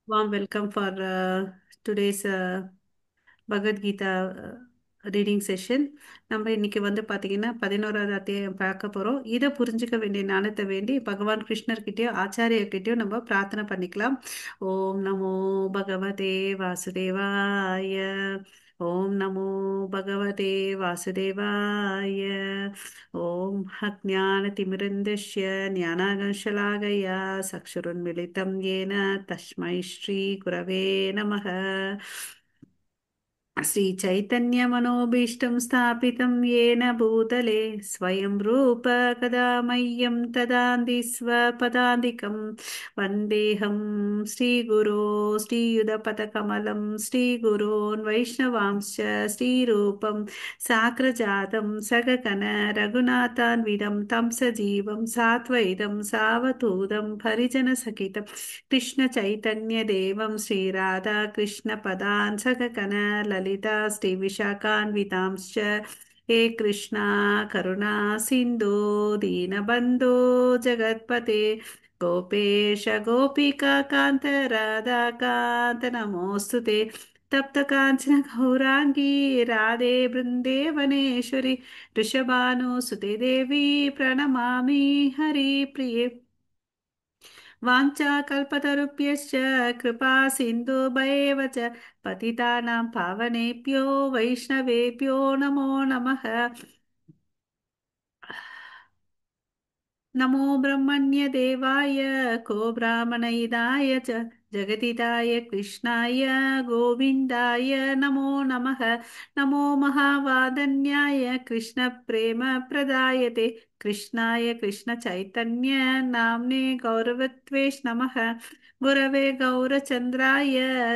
Warm welcome for today's Bhagavad Gita reading session. நம்ம இன்னைக்கு வந்து பார்த்தீங்கன்னா 11வது அத்தியாயம் பார்க்க போகிறோம். இதை புரிஞ்சுக்க வேண்டிய ஞானத்தை வேண்டி பகவான் கிருஷ்ணர்கிட்டயோ ஆச்சாரியர்கிட்டயோ நம்ம பிரார்த்தனை பண்ணிக்கலாம். ஓம் நமோ பகவதே வாசுதேவாய. ஓம் நமோ பகவதே வாசுதேவாய. ஓம் அஜ்ஞானதிமிரந்தஸ்ய ஞானாகர்ஷலாகயா சக்ஷுருன்மிலிதம் येन तस्मै श्रीगुरवे नमः. श्रीचैतन्यमनोभीष्टं स्थापितं येन भूतले स्वयं रूप कदा मह्यं ददाति स्वपदान्तिकं वन्देऽहं श्रीगुरो श्रीयुधपदकमलं श्रीगुरोन् वैष्णवांश्च श्रीरूपं साग्रजातं सगगण रघुनाथान्वितं तं सजीवं सात्वैतं सावधूतं परिजनसहितं कृष्णचैतन्यदेवं श्रीराधाकृष्णपदान् सगगण ललिता श्रीविशाखान्वितांश्च हे कृष्णा करुणा सिन्धो दीनबन्धो जगत्पते गोपेश गोपिका कान्त राधाकान्त नमोऽस्तु ते तप्त काञ्चन गौराङ्गी राधे वृन्देवनेश्वरि वृषभानुसुते देवी प्रणमामि हरिप्रिये वाञ्छाकल्पतरुभ्यश्च कृपा सिन्धुभैव च पतितानां पावनेभ्यो वैष्णवेभ्यो नमो नमः। नमो ब्रह्मण्यदेवाय को ब्राह्मणहिताय च जगदिदाय कृष्णाय गोविन्दाय नमो नमः। नमो महावादन्याय कृष्णप्रेमप्रदायते कृष्णाय कृष्णचैतन्य नाम्ने गौरवत्वेष नमः। गुरवे गौरचन्द्राय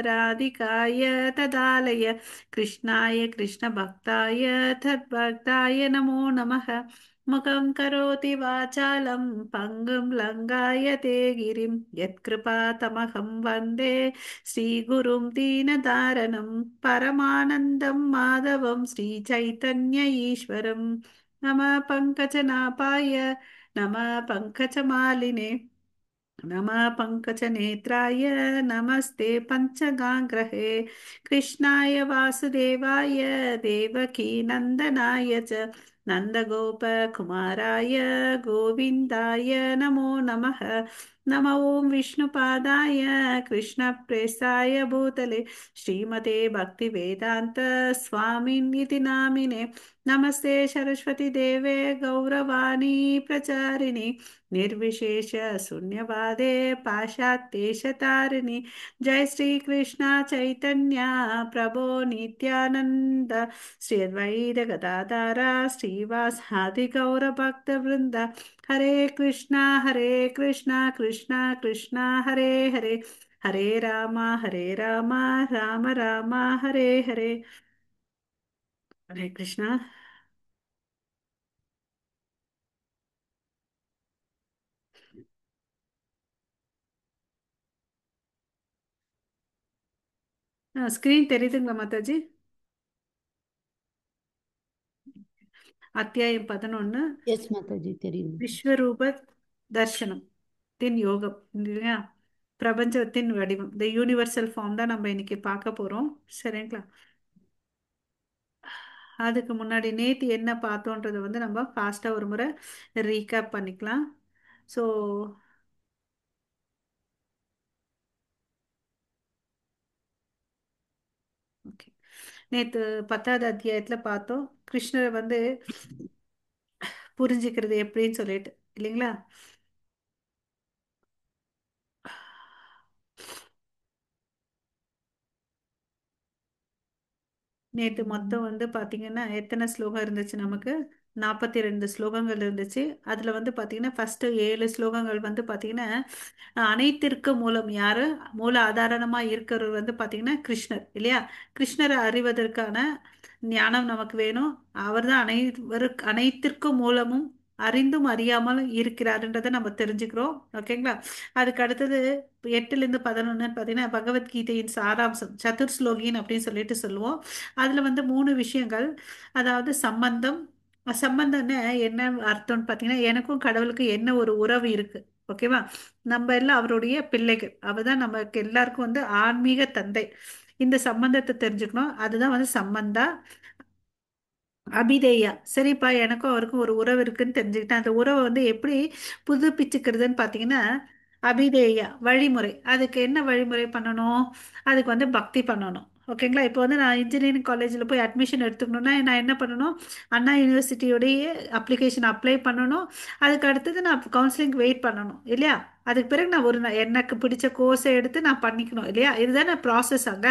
राधिकाय तदालय कृष्णाय कृष्णभक्ताय तद्भक्ताय नमो नमः। मुखं करोति वाचालं पङ्गुं लङ्घायते गिरिं यत्कृपातमहं वन्दे श्रीगुरुं दीनदारणं परमानन्दं माधवं श्रीचैतन्य ईश्वरं नमः पङ्कजनाभाय नमः पङ्कजमालिने नमः पङ्कजनेत्राय नमस्ते पञ्चगाङ्ग्रहे कृष्णाय वासुदेवाय देवकीनन्दनाय च नन्दगोपकुमाराय गोविन्दाय नमो नमः। नमो ॐ विष्णुपादाय कृष्णप्रेष्ठाय भूतले श्रीमते भक्तिवेदान्त स्वामिनिति नामिने नमस्ते सरस्वती देवे गौरवाणी प्रचारिणि निर्विशेष शून्यवादे पाश्चात्येशतारिणि जय श्री कृष्ण चैतन्य प्रभो नित्यानंद श्री अद्वैत गदाधर श्रीवासादि गौर भक्त वृंद हरे कृष्णा कृष्णा कृष्णा हरे हरे हरे राम राम राम हरे हरे हरे कृष्णा. ஸ்கிரீன் தெரியுதுங்களா மாதாஜி? அத்தியாயம் 11 எஸ் மாதாஜி தெரியும். விஸ்வரூப தர்சனம் தின் யோகம் இல்லையா? பிரபஞ்சத்தின் வடிவம், த யூனிவர்சல் ஃபார்ம் தான் நம்ம இன்னைக்கு பார்க்க போறோம். சரிங்களா? அதுக்கு முன்னாடி நேத்து என்ன பார்த்தோன்றதை வந்து நம்ம ஃபாஸ்டா ஒரு முறை ரீகேப் பண்ணிக்கலாம். ஸோ ஓகே, நேத்து 10வது அத்தியாயத்துல பார்த்தோம் கிருஷ்ணரை வந்து புரிஞ்சுக்கிறது எப்படின்னு சொல்லிட்டு, இல்லைங்களா? நேற்று மொத்தம் வந்து பார்த்தீங்கன்னா எத்தனை ஸ்லோகம் இருந்துச்சு நமக்கு? 42 ஸ்லோகங்கள் இருந்துச்சு. அதில் வந்து பார்த்தீங்கன்னா ஃபஸ்ட்டு 7 ஸ்லோகங்கள் வந்து பார்த்தீங்கன்னா அனைத்திற்கு மூலம் யார்? மூல ஆதாரணமாக இருக்கிறவர் வந்து பார்த்தீங்கன்னா கிருஷ்ணர் இல்லையா? கிருஷ்ணரை அறிவதற்கான ஞானம் நமக்கு வேணும். அவர் தான் அனைத்திற்கும் மூலமும் அறிந்தும் அறியாமலும் இருக்கிறாருன்றதை நம்ம தெரிஞ்சுக்கிறோம். ஓகேங்களா? அதுக்கு அடுத்தது 8லேருந்து 11 பார்த்தீங்கன்னா பகவத்கீதையின் சாராம்சம் சதுர்ஸ்லோகின் அப்படின்னு சொல்லிட்டு சொல்லுவோம். அதில் வந்து 3 விஷயங்கள், அதாவது சம்பந்தம்னு என்ன அர்த்தம்னு பார்த்தீங்கன்னா எனக்கும் கடவுளுக்கு என்ன ஒரு உறவு இருக்கு, ஓகேவா? நம்ம எல்லாம் அவருடைய பிள்ளைகள். அவர் தான் நமக்கு எல்லாருக்கும் வந்து ஆன்மீக தந்தை. இந்த சம்பந்தத்தை தெரிஞ்சுக்கணும். அதுதான் வந்து சம்பந்தா அபிதேயா. சரிப்பா, எனக்கும் அவருக்கும் ஒரு உறவு இருக்குன்னு தெரிஞ்சுக்கிட்டேன். அந்த உறவை வந்து எப்படி புதுப்பிச்சுக்கிறதுன்னு பார்த்தீங்கன்னா, அபிதேயா வழிமுறை. அதுக்கு என்ன வழிமுறை பண்ணணும்? அதுக்கு வந்து பக்தி பண்ணணும். ஓகேங்களா? இப்போ வந்து நான் இன்ஜினியரிங் காலேஜில் போய் அட்மிஷன் எடுத்துக்கணும்னா நான் என்ன பண்ணணும்? அண்ணா யூனிவர்சிட்டியோடைய அப்ளிகேஷன் அப்ளை பண்ணணும். அதுக்கு அடுத்தது நான் கவுன்சிலிங் வெயிட் பண்ணணும் இல்லையா? அதுக்கு பிறகு நான் எனக்கு பிடிச்ச கோர்ஸை எடுத்து நான் பண்ணிக்கணும் இல்லையா? இதுதானே ப்ராசஸ் அங்க.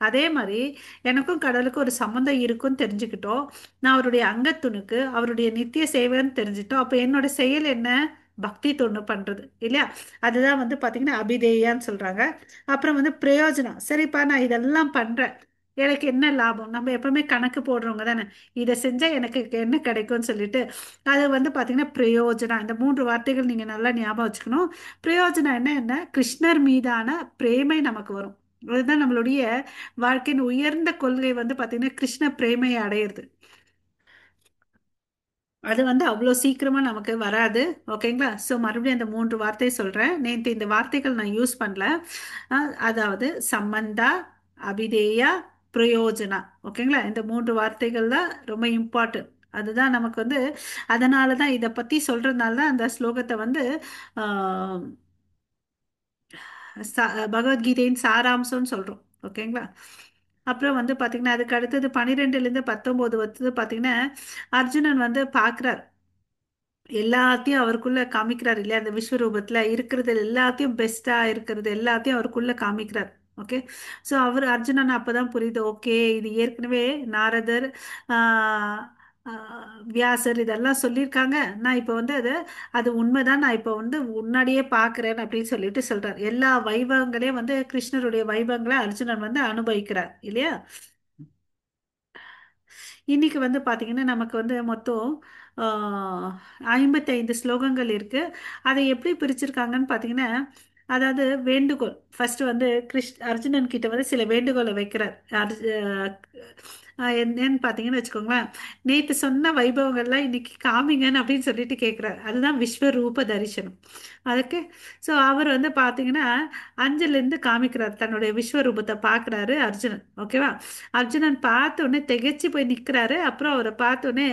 அதே மாதிரி எனக்கும் கடவுளுக்கும் ஒரு சம்மந்தம் இருக்குன்னு தெரிஞ்சுக்கிட்டோம். நான் அவருடைய அங்கத்துணுக்கு, அவருடைய நித்திய சேவைன்னு தெரிஞ்சிட்டோம். அப்போ என்னோட செயல் என்ன? பக்தி தொண்டு பண்றது இல்லையா? அதுதான் வந்து பாத்தீங்கன்னா அபிதேயான்னு சொல்றாங்க. அப்புறம் வந்து பிரயோஜனம். சரிப்பா, நான் இதெல்லாம் பண்றேன், எனக்கு என்ன லாபம்? நம்ம எப்பவுமே கணக்கு போடுறவங்க தானே, இதை செஞ்சா எனக்கு என்ன கிடைக்கும்னு சொல்லிட்டு. அது வந்து பாத்தீங்கன்னா பிரயோஜனம். இந்த மூன்று வார்த்தைகள் நீங்க நல்லா ஞாபகம் வச்சுக்கணும். பிரயோஜனம் என்ன கிருஷ்ணர் மீதான பிரேமை நமக்கு வரும். அதுதான் நம்மளுடைய வாழ்க்கையின் உயர்ந்த கொள்கை வந்து பாத்தீங்கன்னா கிருஷ்ண பிரேமையை அடையிறது. அது வந்து அவ்வளோ சீக்கிரமா நமக்கு வராது. ஓகேங்களா? ஸோ மறுபடியும் அந்த மூன்று வார்த்தையை சொல்றேன். நேற்று இந்த வார்த்தைகள் நான் யூஸ் பண்ணல. அதாவது சம்பந்தா, அபிதேயா, பிரயோஜனா. ஓகேங்களா? இந்த மூன்று வார்த்தைகள் தான் ரொம்ப இம்பார்ட்டன்ட். அதுதான் நமக்கு வந்து, அதனால தான் இதை பத்தி சொல்றதுனால தான் அந்த ஸ்லோகத்தை வந்து ஆஹ், பகவத்கீதையின் சாராம்சம்னு சொல்றோம். ஓகேங்களா? அப்புறம் வந்து பாத்தீங்கன்னா அதுக்கு அடுத்தது 12ல இருந்து 19 வந்து பாத்தீங்கன்னா அர்ஜுனன் வந்து பார்க்குறார், எல்லாத்தையும் அவருக்குள்ள காமிக்கிறார் இல்லையா? அந்த விஸ்வரூபத்துல இருக்கிறது எல்லாத்தையும் பெஸ்டா இருக்கிறது எல்லாத்தையும் அவருக்குள்ள காமிக்கிறார். ஓகே. ஸோ அவர் அர்ஜுனன் அப்பதான் புரியுது, ஓகே இது ஏற்கனவே நாரதர், ஆஹ் வியாசர் இதெல்லாம் சொல்லியிருக்காங்க. நான் இப்போ வந்து அது உண்மைதான், நான் இப்போ வந்து முன்னாடியே பார்க்குறேன் அப்படின்னு சொல்லிட்டு சொல்றார். எல்லா வைபவங்களையும் வந்து கிருஷ்ணருடைய வைபவங்களை அர்ஜுனன் வந்து அனுபவிக்கிறார் இல்லையா? இன்னைக்கு வந்து பாத்தீங்கன்னா நமக்கு வந்து மொத்தம் 55 ஸ்லோகங்கள் இருக்கு. அதை எப்படி பிரிச்சிருக்காங்கன்னு பாத்தீங்கன்னா, அதாவது வேண்டுகோள் ஃபர்ஸ்ட் வந்து அர்ஜுனன் கிட்ட வந்து சில வேண்டுகோளை வைக்கிறார். என்னன்னு பாத்தீங்கன்னு வச்சுக்கோங்களேன், நேத்து சொன்ன வைபவங்கள்லாம் இன்னைக்கு காமிங்கன்னு அப்படின்னு சொல்லிட்டு கேட்கிறார். அதுதான் விஸ்வரூப தரிசனம். அதுக்கு ஸோ அவர் வந்து பாத்தீங்கன்னா 5ல இருந்து காமிக்கிறார், தன்னுடைய விஸ்வரூபத்தை பார்க்குறாரு அர்ஜுனன். ஓகேவா? அர்ஜுனன் பார்த்த உடனே திகைச்சு போய் நிற்கிறாரு. அப்புறம் அவரை பார்த்த உடனே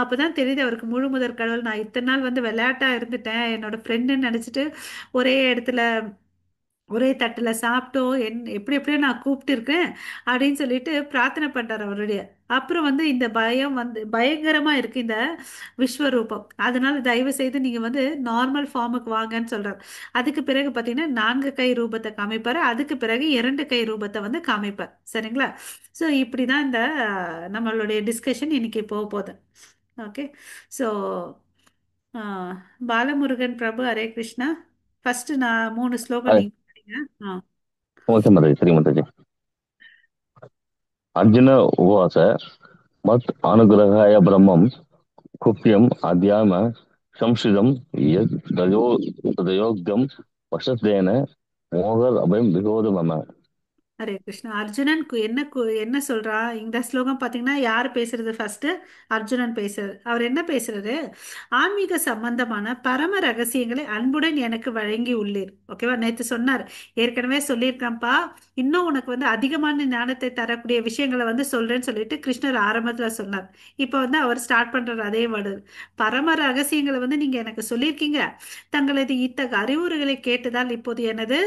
அப்பதான் தெரியுது அவருக்கு முழு முதற் கடவுள். நான் இத்தனை நாள் வந்து விளையாட்டா இருந்துட்டேன், என்னோட ஃப்ரெண்டுன்னு நினைச்சிட்டு ஒரே இடத்துல ஒரே தட்டுல சாப்பிட்டோம், எப்படி எப்படியோ நான் கூப்பிட்டு இருக்கேன் அப்படின்னு சொல்லிட்டு பிரார்த்தனை பண்றாரு அவருடைய. அப்புறம் வந்து இந்த பயம் வந்து பயங்கரமா இருக்கு இந்த விஸ்வரூபம், அதனால தயவு செய்து நீங்க வந்து நார்மல் ஃபார்முக்கு வாங்கன்னு சொல்றாரு. அதுக்கு பிறகு பாத்தீங்கன்னா 4 கை ரூபத்தை காமிப்பாரு. அதுக்கு பிறகு 2 கை ரூபத்தை வந்து காமிப்பார். சரிங்களா? ஸோ இப்படிதான் இந்த நம்மளுடைய டிஸ்கஷன் இன்னைக்கு போக போகுது. ஓகே. ஸோ பாலமுருகன் பிரபு, ஹரே கிருஷ்ணா. ஃபர்ஸ்ட் நான் 3 ஸ்லோகம் Hi. நீங்க படிங்க. ஆ. Okay, Mataji. Sri Mataji. Arjuna उवाच मत् अनुग्रहाय ब्रह्मं कुप्यम् अध्यात्म संस्थितं यद् तदयोग्यं वशतेन मोहर अभयं विगोद मम. ஹரே கிருஷ்ணா. அர்ஜுனன் என்ன சொல்றா இந்த ஸ்லோகம் பாத்தீங்கன்னா? யார் பேசுறது ஃபர்ஸ்ட்? அர்ஜுனன் பேசுறது. அவர் என்ன பேசுறாரு? ஆன்மீக சம்பந்தமான பரம ரகசியங்களை அன்புடன் எனக்கு வழங்கி உள்ளீர். ஓகேவா? நேத்து சொன்னார், ஏற்கனவே சொல்லியிருக்கேன்ப்பா, இன்னும் உனக்கு வந்து அதிகமான ஞானத்தை தரக்கூடிய விஷயங்களை வந்து சொல்றேன்னு சொல்லிட்டு கிருஷ்ணர் ஆரம்பத்துல சொன்னார். இப்போ வந்து அவர் ஸ்டார்ட் பண்றாரு அதே வேர்டு. பரம ரகசியங்களை வந்து நீங்க எனக்கு சொல்லியிருக்கீங்க. தங்களது இத்தகைய அறிவுரைகளை கேட்டதால் இப்போது எனது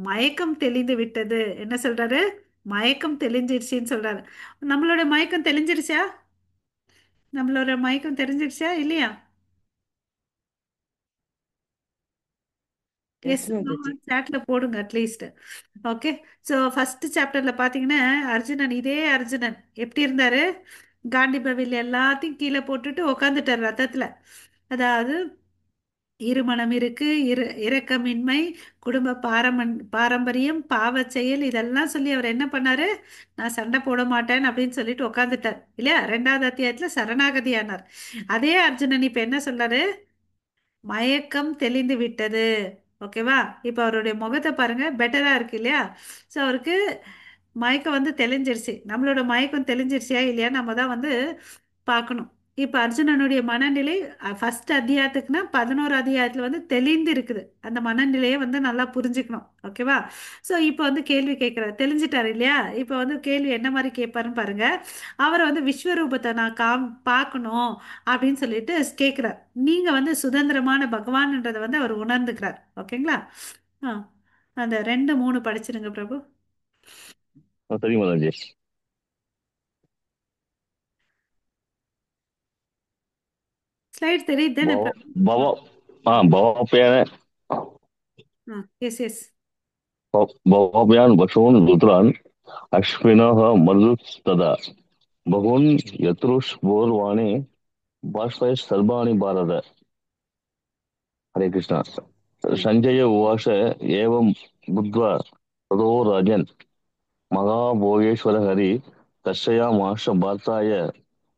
மயக்கம் தெளிந்து விட்டது. என்ன சொல்றாரு? மயக்கம் தெளிஞ்சிருச்சுன்னு சொல்றாரு. நம்மளோட மயக்கம் தெளிஞ்சிருச்சா? நம்மளோட மயக்கம் தெரிஞ்சிருச்சா இல்லையா? S, S Mataji. சாட்ல போடுங்க அட்லீஸ்ட். ஓகே. ஸோ ஃபர்ஸ்ட் சாப்டர்ல பாத்தீங்கன்னா அர்ஜுனன், இதே அர்ஜுனன் எப்படி இருந்தாரு? காண்டிபவில் எல்லாத்தையும் கீழே போட்டுட்டு உக்காந்துட்டார் ரத்தத்துல. அதாவது இருமனம் இருக்கு, இரக்கமின்மை, குடும்ப பாரம்பரியம், பாவச் செயல், இதெல்லாம் சொல்லி அவர் என்ன பண்ணாரு? நான் சண்டை போட மாட்டேன் அப்படின்னு சொல்லிட்டு உக்காந்துட்டார் இல்லையா? 2வது அத்தியாயத்துல சரணாகதி ஆனார். அதே அர்ஜுனன் இப்ப என்ன சொல்றாரு? மயக்கம் தெளிந்து விட்டது. ஓகேவா? இப்ப அவருடைய முகத்தை பாருங்க, பெட்டரா இருக்கு இல்லையா? ஸோ அவருக்கு மயக்கம் வந்து தெளிஞ்சிருச்சு. நம்மளோட மயக்கம் தெளிஞ்சிருச்சியா இல்லையா நம்ம தான் வந்து பார்க்கணும். இப்ப அர்ஜுனனுடைய மனநிலை ஃபர்ஸ்ட் அத்தியாயத்துக்குன்னா 11 அத்தியாயத்துல வந்து தெளிந்து இருக்குது. அந்த மனநிலையை வந்து நல்லா புரிஞ்சுக்கணும். ஓகேவா? ஸோ இப்போ வந்து கேள்வி கேட்கிறார், தெளிஞ்சிட்டாரு இல்லையா? இப்போ வந்து கேள்வி என்ன மாதிரி கேட்பாருன்னு பாருங்க. அவரை வந்து விஸ்வரூபத்தை நான் பார்க்கணும் அப்படின்னு சொல்லிட்டு கேட்கிறார். நீங்க வந்து சுதந்திரமான பகவான்ன்றதை வந்து அவர் உணர்ந்துக்கிறார். ஓகேங்களா? ஆ, அந்த 2, 3 படிச்சிருங்க பிரபு. சரி மாதாஜி. ஸ்லைட் தெரியுது தானே भव பிரபு? भव भवाप्यायन எஸ் எஸ். भवाप्यायन वशून् रुद्रान् अश्विनः मरुत्तदा बहून् यतृष्वोर्वाणे बाष्पैः सर्वाणि भारत. हरे कृष्ण. संजय उवाच एवं बुद्ध्वा ततो राजन् महाभोगेश्वर हरि दर्शयामास भारताय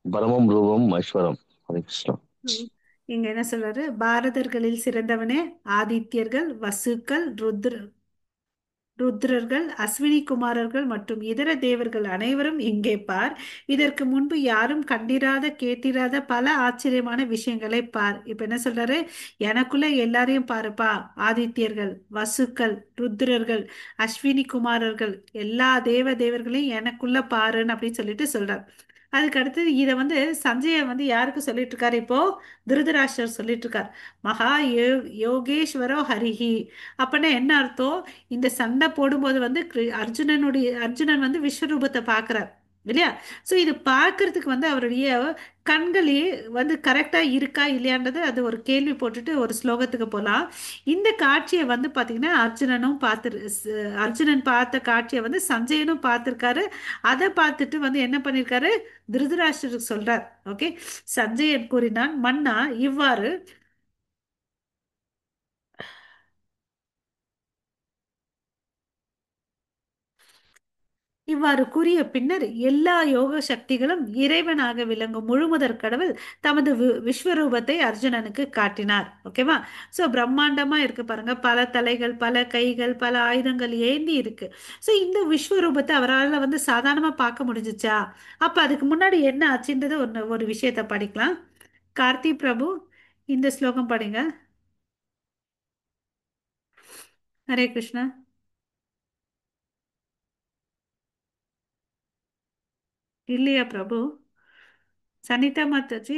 परमं रूपम् ऐश्वरम्. हरे कृष्ण. இங்க என்ன சொல்றாரு? பாரதர்களில் சிறந்தவனே, ஆதித்யர்கள், வசுக்கள், ருத்ரர்கள், அஸ்வினி குமாரர்கள் மற்றும் இதர தேவர்கள் அனைவரும் இங்கே பார். இதற்கு முன்பு யாரும் கண்டிராத கேட்டிராத பல ஆச்சரியமான விஷயங்களை பார். இப்ப என்ன சொல்றாரு? எனக்குள்ள எல்லாரையும் பாருப்பா. ஆதித்யர்கள், வசுக்கள், ருத்ரர்கள், அஸ்வினி குமாரர்கள், எல்லா தேவர்களையும் எனக்குள்ள பாருன்னு அப்படின்னு சொல்லிட்டு சொல்றார். அதுக்கு அடுத்தது இதை வந்து சஞ்சய வந்து யாருக்கு சொல்லிட்டு இருக்காரு இப்போ? திருதராஷ்டிரர் சொல்லிட்டு இருக்கார். மகா யோகேஸ்வரோ ஹரிஹி. அப்படின்னா என்ன அர்த்தம்? இந்த சண்டை போடும்போது வந்து அர்ஜுனன் வந்து விஸ்வரூபத்தை பார்க்குறார் இல்லையா? ஸோ இது பார்க்கறதுக்கு வந்து அவருடைய கண்களே வந்து கரெக்டாக இருக்கா இல்லையான்றது அது ஒரு கேள்வி போட்டுட்டு ஒரு ஸ்லோகத்துக்கு போகலாம். இந்த காட்சியை வந்து பார்த்தீங்கன்னா அர்ஜுனன் பார்த்த காட்சியை வந்து சஞ்சயனும் பார்த்துருக்காரு. அதை பார்த்துட்டு வந்து என்ன பண்ணியிருக்காரு? திருதராஷ்டிரருக்கு சொல்றார். ஓகே. சஞ்சயன் கூறினான், மன்னா இவ்வாறு இவ்வாறு கூறிய பின்னர் எல்லா யோக சக்திகளும் இறைவனாக விளங்கும் முழுமுதற் கடவுள் தமது விஸ்வரூபத்தை அர்ஜுனனுக்கு காட்டினார். ஓகேவா? ஸோ பிரம்மாண்டமா இருக்கு பாருங்க. பல தலைகள், பல கைகள், பல ஆயுதங்கள் ஏந்தி இருக்கு. ஸோ இந்த விஸ்வரூபத்தை அவரால் வந்து சாதாரணமா பார்க்க முடிஞ்சுச்சா? அப்ப அதுக்கு முன்னாடி என்ன ஆச்சுன்றது ஒரு விஷயத்தை படிக்கலாம். கார்த்தி பிரபு, இந்த ஸ்லோகம் படிங்க. ஹரே கிருஷ்ணா. இல்லையா பிரபு? சனிதா மாதாஜி.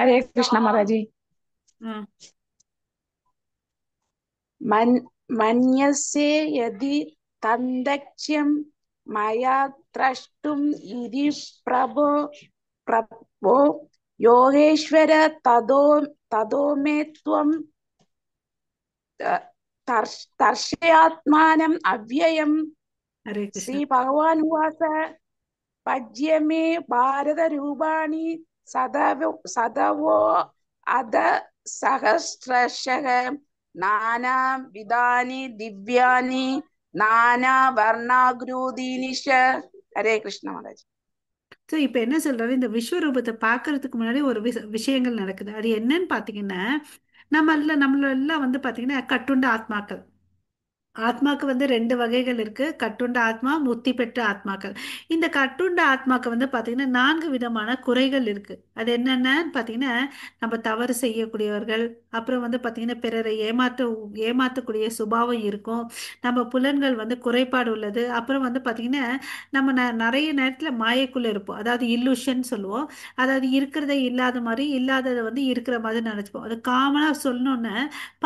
हरे कृष्ण महाराज जी। हाँ। मन्यसे यदि तन्दक्ष्यं मया द्रष्टुम् इति प्रभो योगेश्वर ततो मे त्वं दर्शयात्मानम् अव्ययम्। हरे कृष्णा. श्री भगवान् उवाच पद्य मे भारत रूपाणि सदवो अध सहस्रशः नाना विधानि दिव्यानि नाना वर्णाकृतीनि च। हरे कृष्ण महाराज। ஸோ இப்போ என்ன சொல்றாரு? இந்த விஸ்வரூபத்தை பார்க்கறதுக்கு முன்னாடி ஒரு விஷயங்கள் நடக்குது. அது என்னன்னு பார்த்தீங்கன்னா, நம்மள எல்லாம் வந்து பார்த்தீங்கன்னா கட்டுண்ட ஆத்மாக்கள். ஆத்மாக்கு வந்து 2 வகைகள் இருக்கு. கட்டுண்ட ஆத்மா, முக்தி பெற்ற ஆத்மாக்கள். இந்த கட்டுண்ட ஆத்மாக்கு வந்து பார்த்தீங்கன்னா 4 விதமான குறைகள் இருக்கு. அது என்னென்னு பார்த்தீங்கன்னா, நம்ம தவறு செய்யக்கூடியவர்கள், அப்புறம் வந்து பார்த்தீங்கன்னா பிறரை ஏமாற்றக்கூடிய சுபாவம் இருக்கும். நம்ம புலன்கள் வந்து குறைபாடு உள்ளது. அப்புறம் வந்து பார்த்தீங்கன்னா நம்ம நிறைய நேரத்தில் மாயைக்குள்ள இருப்போம். அதாவது இல்லூஷன் சொல்லுவோம். அதாவது இருக்கிறத இல்லாத மாதிரி, இல்லாததை வந்து இருக்கிற மாதிரி நினைச்சுப்போம். அது காமனா சொல்லணும்னு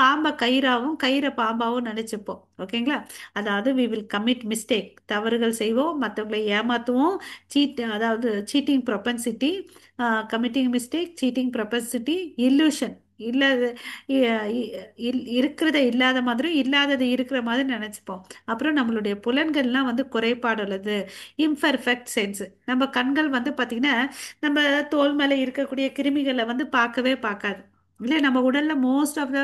பாம்பை கயிறாவும் கயிறை பாம்பாவும் நினைச்சுப்போம். ஓகேங்களா? அதாவது வி வில் கமிட் மிஸ்டேக், தவறுகள் செய்வோம், மற்றவங்களை ஏமாத்துவோம். அதாவது cheating propensity, committing mistake, cheating propensity, illusion, இல்லாத இருக்கிறத இல்லாத மாதிரி, இல்லாதது இருக்கிற மாதிரி நினைச்சுப்போம். அப்புறம் நம்மளுடைய புலன்கள்லாம் வந்து குறைபாடு உள்ளது. Imperfect sense. நம்ம கண்கள் வந்து பார்த்தீங்கன்னா நம்ம தோல் மேலே இருக்கக்கூடிய கிருமிகளை வந்து பார்க்கவே பார்க்காது. இல்லை, நம்ம உடல்ல மோஸ்ட் ஆஃப் த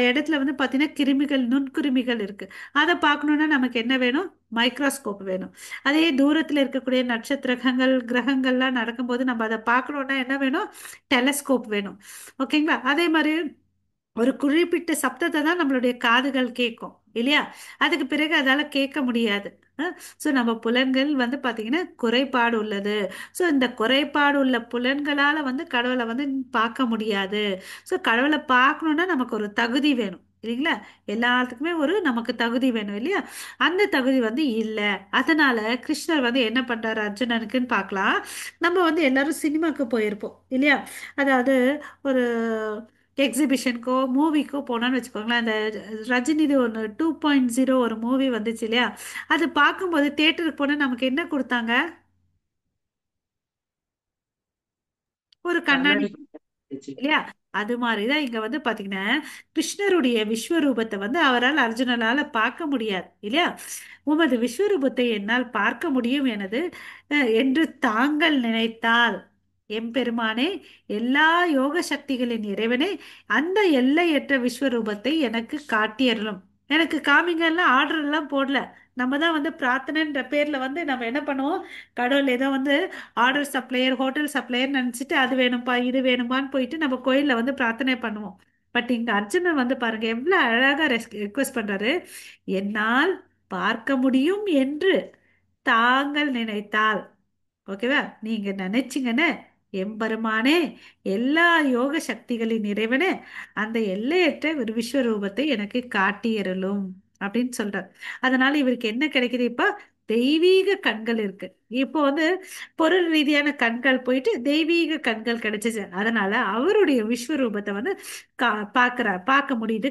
இடத்துல வந்து பார்த்தீங்கன்னா கிருமிகள், நுண்கிருமிகள் இருக்கு. அதை பார்க்கணுன்னா நமக்கு என்ன வேணும்? மைக்ரோஸ்கோப் வேணும். அதே தூரத்தில் இருக்கக்கூடிய நட்சத்திரங்கள், கிரகங்கள்லாம் நடக்கும்போது நம்ம அதை பார்க்கணுன்னா என்ன வேணும்? டெலஸ்கோப் வேணும். ஓகேங்களா? அதே மாதிரி ஒரு குறிப்பிட்ட சப்தத்தை தான் நம்மளுடைய காதுகள் கேட்கும். இல்லையா? அதுக்கு பிறகு அதால கேட்க முடியாது. ஸோ நம்ம புலன்கள் வந்து பார்த்தீங்கன்னா குறைபாடு உள்ளது. ஸோ இந்த குறைபாடு உள்ள புலன்களால வந்து கடவுளை வந்து பார்க்க முடியாது. ஸோ கடவுளை பார்க்கணுன்னா நமக்கு ஒரு தகுதி வேணும் இல்லைங்களா? எல்லாத்துக்குமே ஒரு நமக்கு தகுதி வேணும் இல்லையா? அந்த தகுதி வந்து இல்லை. அதனால கிருஷ்ணர் வந்து என்ன பண்றாரு அர்ஜுனனுக்குன்னு பார்க்கலாம். நம்ம வந்து எல்லாரும் சினிமாக்கு போயிருப்போம் இல்லையா? அதாவது ஒரு எக்ஸிபிஷனுக்கோ மூவிக்கோ போனோன்னு வச்சுக்கோங்களேன். அந்த ரஜினிது ஒன்று 2.0 ஒரு மூவி வந்துச்சு இல்லையா? அது பார்க்கும்போது தியேட்டருக்கு போனால் நமக்கு என்ன கொடுத்தாங்க? ஒரு கண்ணாடி கண்ணாடி இல்லையா? அது மாதிரிதான் இங்க வந்து பாத்தீங்கன்னா கிருஷ்ணருடைய விஸ்வரூபத்தை வந்து அவரால் அர்ஜுனனால பார்க்க முடியாது இல்லையா? உமது விஸ்வரூபத்தை என்னால் பார்க்க முடியும் எனது என்று தாங்கள் நினைத்தால் எம்பெருமானே, எல்லா யோக சக்திகளின் இறைவனே, அந்த எல்லையற்ற விஸ்வரூபத்தை எனக்கு காட்டியறலும். எனக்கு காமிங்கெல்லாம் ஆர்டர் எல்லாம் போடல. நம்ம தான் வந்து பிரார்த்தனைன்ற பேர்ல வந்து நம்ம என்ன பண்ணுவோம்? கடவுள் ஏதோ வந்து ஆர்டர் சப்ளையர், ஹோட்டல் சப்ளையர் நினைச்சிட்டு அது வேணும்பா இது வேணுமான்னு போயிட்டு நம்ம கோயில்ல வந்து பிரார்த்தனை பண்ணுவோம். பட் இங்க அர்ஜுனன் வந்து பாருங்க எவ்வளவு அழகா ரெக்வெஸ்ட் பண்றாரு. என்னால் பார்க்க முடியும் என்று தாங்கள் நினைத்தால், ஓகேவா? நீங்க நினைச்சீங்கன்னு எம்பெருமானே, எல்லா யோக சக்திகளின் இறைவனே, அந்த எல்லையற்ற ஒரு விஸ்வரூபத்தை எனக்கு காட்டியருளும் அப்படின்னு சொல்றார். அதனால இவருக்கு என்ன கிடைக்குது இப்ப? தெய்வீக கண்கள் இருக்கு. இப்போ வந்து பொருள் ரீதியான கண்கள் போயிட்டு தெய்வீக கண்கள் கிடைச்சிச்சு. அதனால அவருடைய விஸ்வரூபத்தை வந்து கா பார்க்க முடியுது.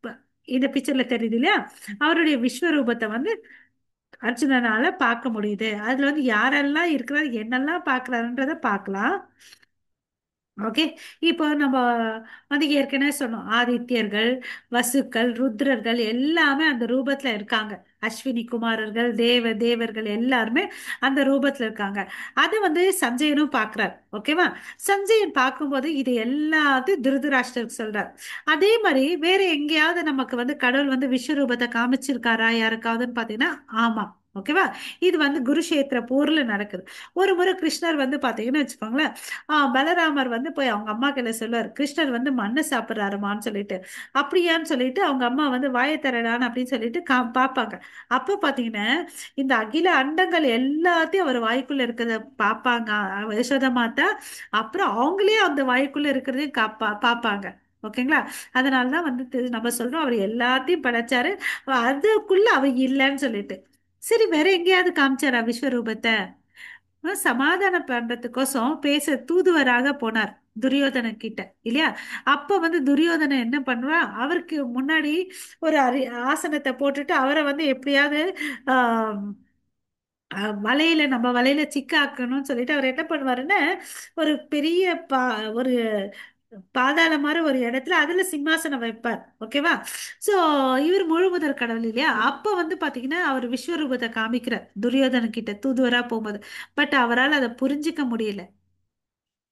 ப- இந்த பிக்சர்ல தெரியுது இல்லையா? அவருடைய விஸ்வரூபத்தை வந்து அர்ஜுனனால பார்க்க முடியுது. அதுல வந்து யாரெல்லாம் இருக்கிறாரு என்னெல்லாம் பார்க்கறாருன்றத பார்க்கலாம். ஓகே. இப்போ நம்ம வந்து ஏற்கனவே சொன்னோம் ஆதித்யர்கள், வசுக்கள், ருத்ரர்கள் எல்லாமே அந்த ரூபத்துல இருக்காங்க. அஸ்வினி குமாரர்கள், தேவர்கள் எல்லாருமே அந்த ரூபத்துல இருக்காங்க. அது வந்து சஞ்சயனும் பார்க்கிறார். ஓகேவா? சஞ்சயன் பார்க்கும்போது இது எல்லாத்தையும் திருதராஷ்டிரருக்கு சொல்றார். அதே மாதிரி வேற எங்கேயாவது நமக்கு வந்து கடவுள் வந்து விஸ்வரூபத்தை காமிச்சிருக்காரா யாருக்காவதுன்னு பார்த்தீங்கன்னா ஆமா. ஓகேவா? இது வந்து குருஷேத்திர போர்ல நடக்குது. ஒரு முறை கிருஷ்ணர் வந்து பாத்தீங்கன்னு வச்சுக்கோங்களேன். பலராமர் வந்து போய் அவங்க அம்மா கிட்ட சொல்லுவார், கிருஷ்ணர் வந்து மண்ணை சாப்பிட்றாருமான்னு சொல்லிட்டு. அப்படியான்னு சொல்லிட்டு அவங்க அம்மா வந்து வாயை தரடான்னு அப்படின்னு சொல்லிட்டு பார்ப்பாங்க. அப்ப பாத்தீங்கன்னா இந்த அகில அண்டங்கள் எல்லாத்தையும் அவர் வாய்க்குள்ள இருக்கிறத பார்ப்பாங்க யசோத மாதா. அப்புறம் அவங்களே அந்த வாய்க்குள்ள இருக்கிறதையும் பார்ப்பாங்க. ஓகேங்களா? அதனாலதான் வந்து நம்ம சொல்றோம் அவர் எல்லாத்தையும் படைச்சாரு, அதுக்குள்ள அவ இல்லைன்னு சொல்லிட்டு. சரி, வேற எங்கேயாவது காமிச்சாரா விஸ்வரூபத்தை? சமாதானம் பண்றதுக்கோசம் பேச தூதுவராக போனார் துரியோதன கிட்ட இல்லையா? அப்ப வந்து துரியோதனன் என்ன பண்ணுவா, அவருக்கு முன்னாடி ஒரு ஆசனத்தை போட்டுட்டு அவரை வந்து எப்படியாவது ஆஹ் வலையில நம்ம வலையில சிக்க ஆக்கணும்னு சொல்லிட்டு அவர் என்ன பண்ணுவாருன்னா ஒரு பெரிய ஒரு பாதாள மாதிரி ஒரு இடத்துல அதுல சிம்மாசனம் வைப்பார். ஓகேவா? சோ இவர் முழுமுதற் கடவுள் இல்லையா? அப்ப வந்து பாத்தீங்கன்னா அவர் விஸ்வரூபத்தை காமிக்கிறார் துரியோதன கிட்ட தூதுவரா போகும்போது. பட் அவரால் அதை புரிஞ்சிக்க முடியல.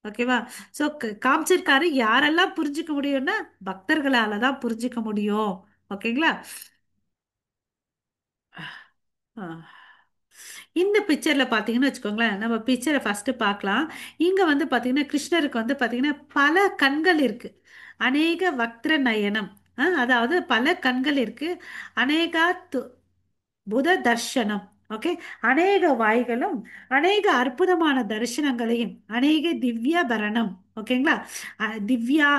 ஓகேவா? சோ காமிச்சிருக்காரு. யாரெல்லாம் புரிஞ்சுக்க முடியும்னா பக்தர்களால தான் புரிஞ்சுக்க முடியும். ஓகேங்களா? ஆ. இந்த பிக்சர்ல பாத்தீங்கன்னு வச்சுக்கோங்களேன். நம்ம பிக்சரை ஃபர்ஸ்ட் பார்க்கலாம். இங்க வந்து பாத்தீங்கன்னா கிருஷ்ணருக்கு வந்து பாத்தீங்கன்னா பல கண்கள் இருக்கு. அநேக வக்ர நயனம். அதாவது பல கண்கள் இருக்கு. அநேகா புத தர்ஷனம். ஓகே. அநேக வாய்களும் அநேக அற்புதமான தரிசனங்களையும் அநேக திவ்ய பரணம். ஓகேங்களா? திவ்யா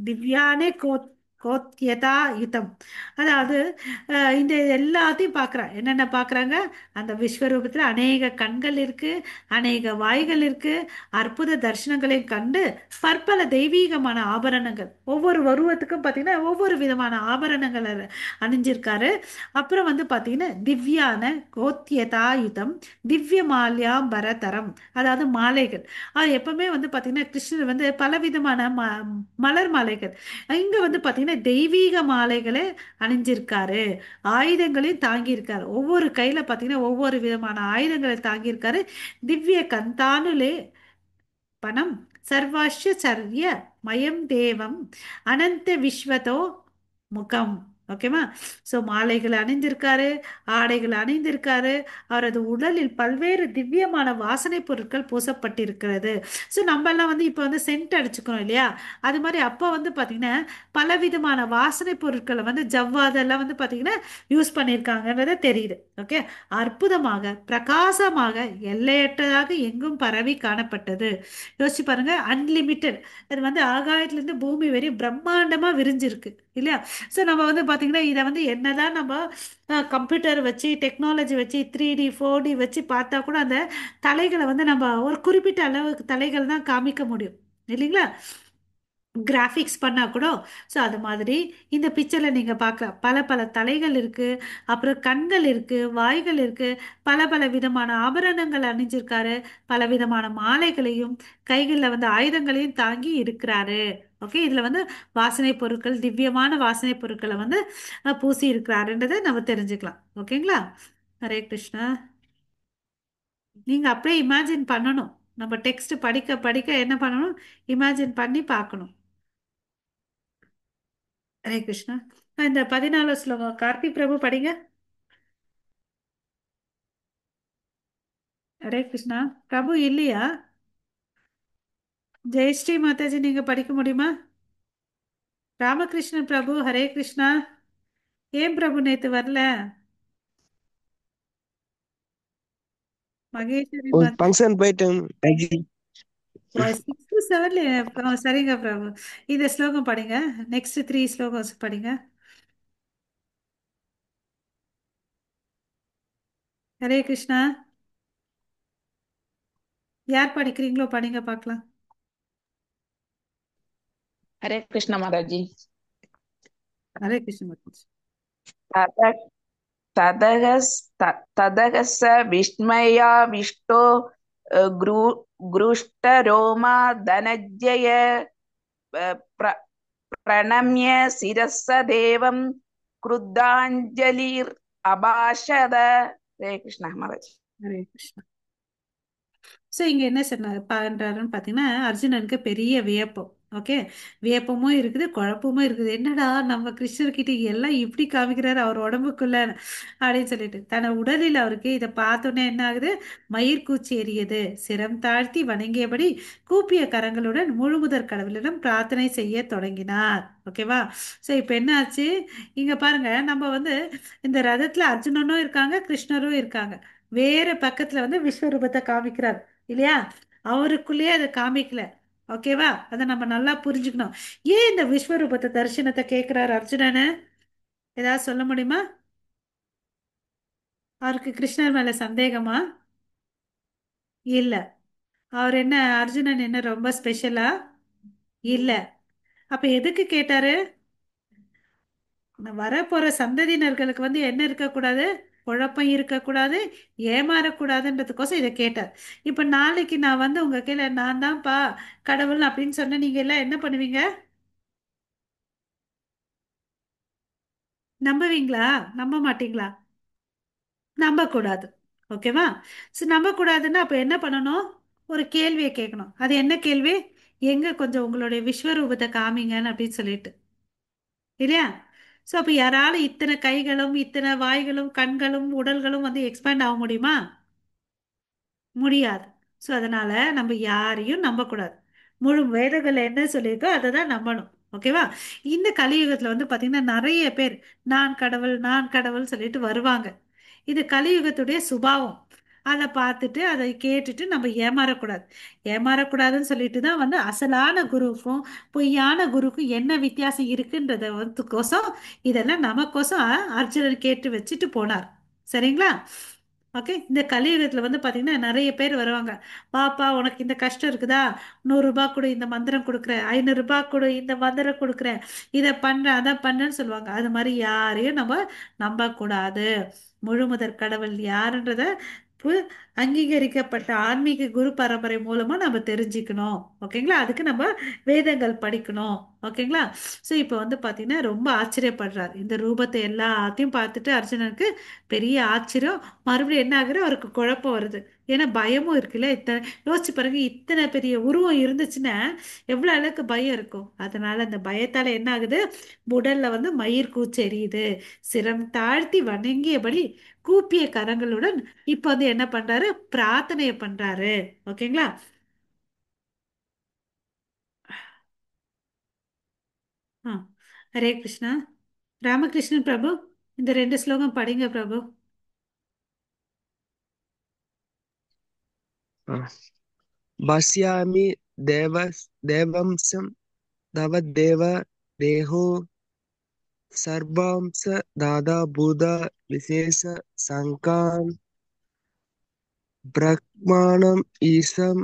திவ்யானே கோத்யதா யுதம். அதாவது இந்த எல்லாத்தையும் பார்க்குறா. என்னென்ன பார்க்குறாங்க? அந்த விஸ்வரூபத்தில் அநேக கண்கள் இருக்கு, அநேக வாய்கள் இருக்கு, அற்புத தரிசனங்களை கண்டு பற்பல தெய்வீகமான ஆபரணங்கள் ஒவ்வொரு உருவத்துக்கும் பார்த்தீங்கன்னா ஒவ்வொரு விதமான ஆபரணங்கள் அணிஞ்சிருக்காரு. அப்புறம் வந்து பார்த்தீங்கன்னா திவ்யான கோத்தியதாயுதம் திவ்ய மால்யாம்பரதரம். அதாவது மாலைகள். அது எப்பவுமே வந்து பார்த்தீங்கன்னா கிருஷ்ணர் வந்து பலவிதமான மலர் மாலைகள். இங்க வந்து பார்த்தீங்கன்னா தெய்வீக மாலைகளை அணிஞ்சிருக்காரு. ஆயுதங்களையும் தாங்கியிருக்காரு. ஒவ்வொரு கையில பார்த்தீங்கன்னா ஒவ்வொரு விதமான ஆயுதங்களை தாங்கியிருக்காரு. திவ்ய கந்தானுலே பணம் சர்வாஷ்ய சர்ய மயம் தேவம் அனந்த விஸ்வதோ முகம். ஓகேவா? ஸோ மாலைகள் அணிந்திருக்காரு, ஆடைகள் அணிந்திருக்காரு, அவரது உடலில் பல்வேறு திவ்யமான வாசனை பொருட்கள் பூசப்பட்டிருக்கிறது. ஸோ நம்ம எல்லாம் வந்து இப்போ வந்து சென்ட் அடிச்சுக்கிறோம் இல்லையா? அது மாதிரி அப்போ வந்து பார்த்தீங்கன்னா பலவிதமான வாசனை பொருட்களை வந்து ஜவ்வாதெல்லாம் வந்து பார்த்தீங்கன்னா யூஸ் பண்ணியிருக்காங்கன்றது தெரியுது. ஓகே, அற்புதமாக பிரகாசமாக எல்லையற்றதாக எங்கும் பரவி காணப்பட்டது. யோசிச்சு பாருங்க, அன்லிமிட்டெட். அது வந்து ஆகாயத்திலிருந்து பூமி வரையும் பிரம்மாண்டமா விரிஞ்சிருக்கு இல்லையா? ஸோ நம்ம வந்து பார்த்தீங்கன்னா இதை வந்து என்னதான் நம்ம கம்ப்யூட்டர் வச்சு டெக்னாலஜி வச்சு 3D 4D வச்சு பார்த்தா கூட அந்த தலைகளை வந்து நம்ம ஒரு குறிப்பிட்ட அளவுக்கு தலைகள் தான் காமிக்க முடியும் இல்லைங்களா? கிராஃபிக்ஸ் பண்ணால் கூட. ஸோ அது மாதிரி இந்த பிக்சரில் நீங்கள் பார்க்கலாம், பல பல தலைகள் இருக்குது, அப்புறம் கண்கள் இருக்குது, வாய்கள் இருக்குது, பல பல விதமான ஆபரணங்கள் அணிஞ்சிருக்காரு, பல விதமான மாலைகளையும் கைகளில் வந்து ஆயுதங்களையும் தாங்கி இருக்கிறாரு. ஓகே, இதில் வந்து வாசனை பொருட்கள், திவ்யமான வாசனை பொருட்களை வந்து பூசி இருக்கிறாருன்றதை நம்ம தெரிஞ்சுக்கலாம். ஓகேங்களா? ஹரே கிருஷ்ணா. நீங்கள் அப்படியே இமேஜின் பண்ணணும். நம்ம டெக்ஸ்ட் படிக்க படிக்க என்ன பண்ணணும், இமேஜின் பண்ணி பார்க்கணும். ஹரே கிருஷ்ணா. இந்த 14 ஸ்லோகம் கார்த்தி பிரபு படிங்க. ஹரே கிருஷ்ணா. பிரபு இல்லையா? ஜெயஸ்ரீ மாதாஜி நீங்க படிக்க முடியுமா? ராமகிருஷ்ணன் பிரபு ஹரே கிருஷ்ணா. ஏன் பிரபு நேத்து வரல? மகேஸ்வரி ஒரு மாதா ஃபங்க்ஷன் போயிட்டேன் மேகி. 6-7 சரிங்க பிரபு. இந்த ஸ்லோகம் படிங்க. நெக்ஸ்ட் 3 ஸ்லோகம்ஸ் படிங்க. ஹரே கிருஷ்ணா. யார் படிக்கிறீங்களோ படிங்க பார்க்கலாம். हरे कृष्ण महाराज जी। ஹரே கிருஷ்ண மாதாஜி. ततः ततः स विस्मयाविष्टो गृ गृष्टरोमा धनञ्जय प्र- प्रणम्य शिरसा देवं क्रुद्धाञ्जलिरभाषत। हरे कृष्ण महाराज। ஹரே கிருஷ்ணா. ஸோ இங்கே என்ன சொன்னார் பண்ணுறாருன்னு பார்த்தீங்கன்னா அர்ஜுனனுக்கு பெரிய வியப்பம். ஓகே, வியப்பமும் இருக்குது, குழப்பமும் இருக்குது. என்னடா நம்ம கிருஷ்ணர்கிட்ட எல்லாம் இப்படி காமிக்கிறாரு அவர் உடம்புக்குள்ள அப்படின்னு சொல்லிட்டு தன உடலில் அவருக்கு இதை பார்த்தோன்னே என்ன ஆகுது, மயிர்கூச்சி எறியது. சிரம் தாழ்த்தி வணங்கியபடி கூப்பிய கரங்களுடன் முழுமுதற் கடவுளிடம் பிரார்த்தனை செய்ய தொடங்கினார். ஓகேவா? ஸோ இப்போ என்ன ஆச்சு, இங்கே பாருங்க, நம்ம வந்து இந்த ரதத்தில் அர்ஜுனனும் இருக்காங்க, கிருஷ்ணரும் இருக்காங்க. வேற பக்கத்தில் வந்து விஸ்வரூபத்தை காமிக்கிறார் இல்லையா? அவருக்குள்ளேயே அதை காமிக்கல. ஓகேவா? அதை நம்ம நல்லா புரிஞ்சுக்கணும். ஏன் இந்த விஸ்வரூபத்தை தரிசனத்தை கேட்கிறாரு அர்ஜுனனு? ஏதாவது சொல்ல முடியுமா? அவருக்கு கிருஷ்ணர் மேல சந்தேகமா? இல்ல. அவர் என்ன, அர்ஜுனன் என்ன ரொம்ப ஸ்பெஷலா? இல்ல. அப்ப எதுக்கு கேட்டாரு? வரப்போற சந்ததியினர்களுக்கு வந்து என்ன இருக்கக்கூடாது, குழப்பம் இருக்கக்கூடாது, ஏமாறக்கூடாதுன்றதுக்கோசம் இதை கேட்டார். இப்ப நாளைக்கு நான் வந்து உங்க கீழே நான் தான்ப்பா கடவுள் அப்படின்னு சொன்ன நீங்க எல்லாம் என்ன பண்ணுவீங்க? நம்புவீங்களா? நம்ப மாட்டீங்களா? நம்பக்கூடாது. ஓகேவா? சரி, நம்பக்கூடாதுன்னா அப்ப என்ன பண்ணணும்? ஒரு கேள்வியை கேட்கணும். அது என்ன கேள்வி? எங்க கொஞ்சம் உங்களுடைய விஸ்வரூபத்தை காமிங்கன்னு அப்படின்னு சொல்லிட்டு இல்லையா? ஸோ அப்போ யாரால இத்தனை கைகளும் இத்தனை வாய்களும் கண்களும் உடல்களும் வந்து எக்ஸ்பேண்ட் ஆக முடியுமா? முடியாது. ஸோ அதனால நம்ம யாரையும் நம்பக்கூடாது. முழு வேதங்கள் என்ன சொல்லியிருக்கோ அதை தான் நம்பணும். ஓகேவா? இந்த கலியுகத்தில் வந்து பார்த்தீங்கன்னா நிறைய பேர் நான் கடவுள் நான் கடவுள் சொல்லிட்டு வருவாங்க. இது கலியுகத்துடைய சுபாவம். அதை பார்த்துட்டு அதை கேட்டுட்டு நம்ம ஏமாறக்கூடாது. ஏமாறக்கூடாதுன்னு சொல்லிட்டு தான் வந்து அசலான குருவுக்கும் பொய்யான குருவுக்கும் என்ன வித்தியாசம் இருக்குன்றத வந்து கோசம் இதெல்லாம் நமக்கோசம் அர்ஜுனன் கேட்டு வச்சுட்டு போனார். சரிங்களா? ஓகே, இந்த கலியுகத்தில் வந்து பார்த்தீங்கன்னா நிறைய பேர் வருவாங்க. பாப்பா உனக்கு இந்த கஷ்டம் இருக்குதா, 100 ரூபாய் கொடு இந்த மந்திரம் கொடுக்குறேன், 500 ரூபாய் கொடு இந்த மந்திரம் கொடுக்குறேன், இதை பண்ணுறேன் அதை பண்ணுன்னு சொல்லுவாங்க. அது மாதிரி யாரையும் நம்ம நம்பக்கூடாது. முழுமுதற் கடவுள் யாருன்றத அங்கீகரிக்கப்பட்ட ஆன்மீக குரு பரம்பரை மூலமா நம்ம தெரிஞ்சுக்கணும். ஓகேங்களா? அதுக்கு நம்ம வேதங்கள் படிக்கணும். ஓகேங்களா? ஸோ இப்போ வந்து பார்த்தீங்கன்னா ரொம்ப ஆச்சரியப்படுறார். இந்த ரூபத்தை எல்லாத்தையும் பார்த்துட்டு அர்ஜுனனுக்கு பெரிய ஆச்சரியம். மறுபடியும் என்ன ஆகுது, அவருக்கு குழப்பம் வருது. ஏன்னா பயமும் இருக்குல்ல. இத்தனை யோசிச்சு பாருங்க, இத்தனை பெரிய உருவம் இருந்துச்சுன்னா எவ்வளோ அளவுக்கு பயம் இருக்கும். அதனால அந்த பயத்தால என்ன ஆகுது, உடல்ல வந்து மயிர் கூச்செறியுது. சிரம் தாழ்த்தி வணங்கியபடி கூப்பிய கரங்களுடன் இப்ப வந்து என்ன பண்றாரு, பிரார்த்தனைய பண்றாரு. ஓகேங்களா? ஆ, ஹரே கிருஷ்ணா. ராமகிருஷ்ணன் பிரபு, இந்த 2 ஸ்லோகம் படிங்க பிரபு. भाष्यामि देव देवंसं तव देव देहो सर्वांस दादा बुधा विशेष संकान ब्रह्माणम ईशम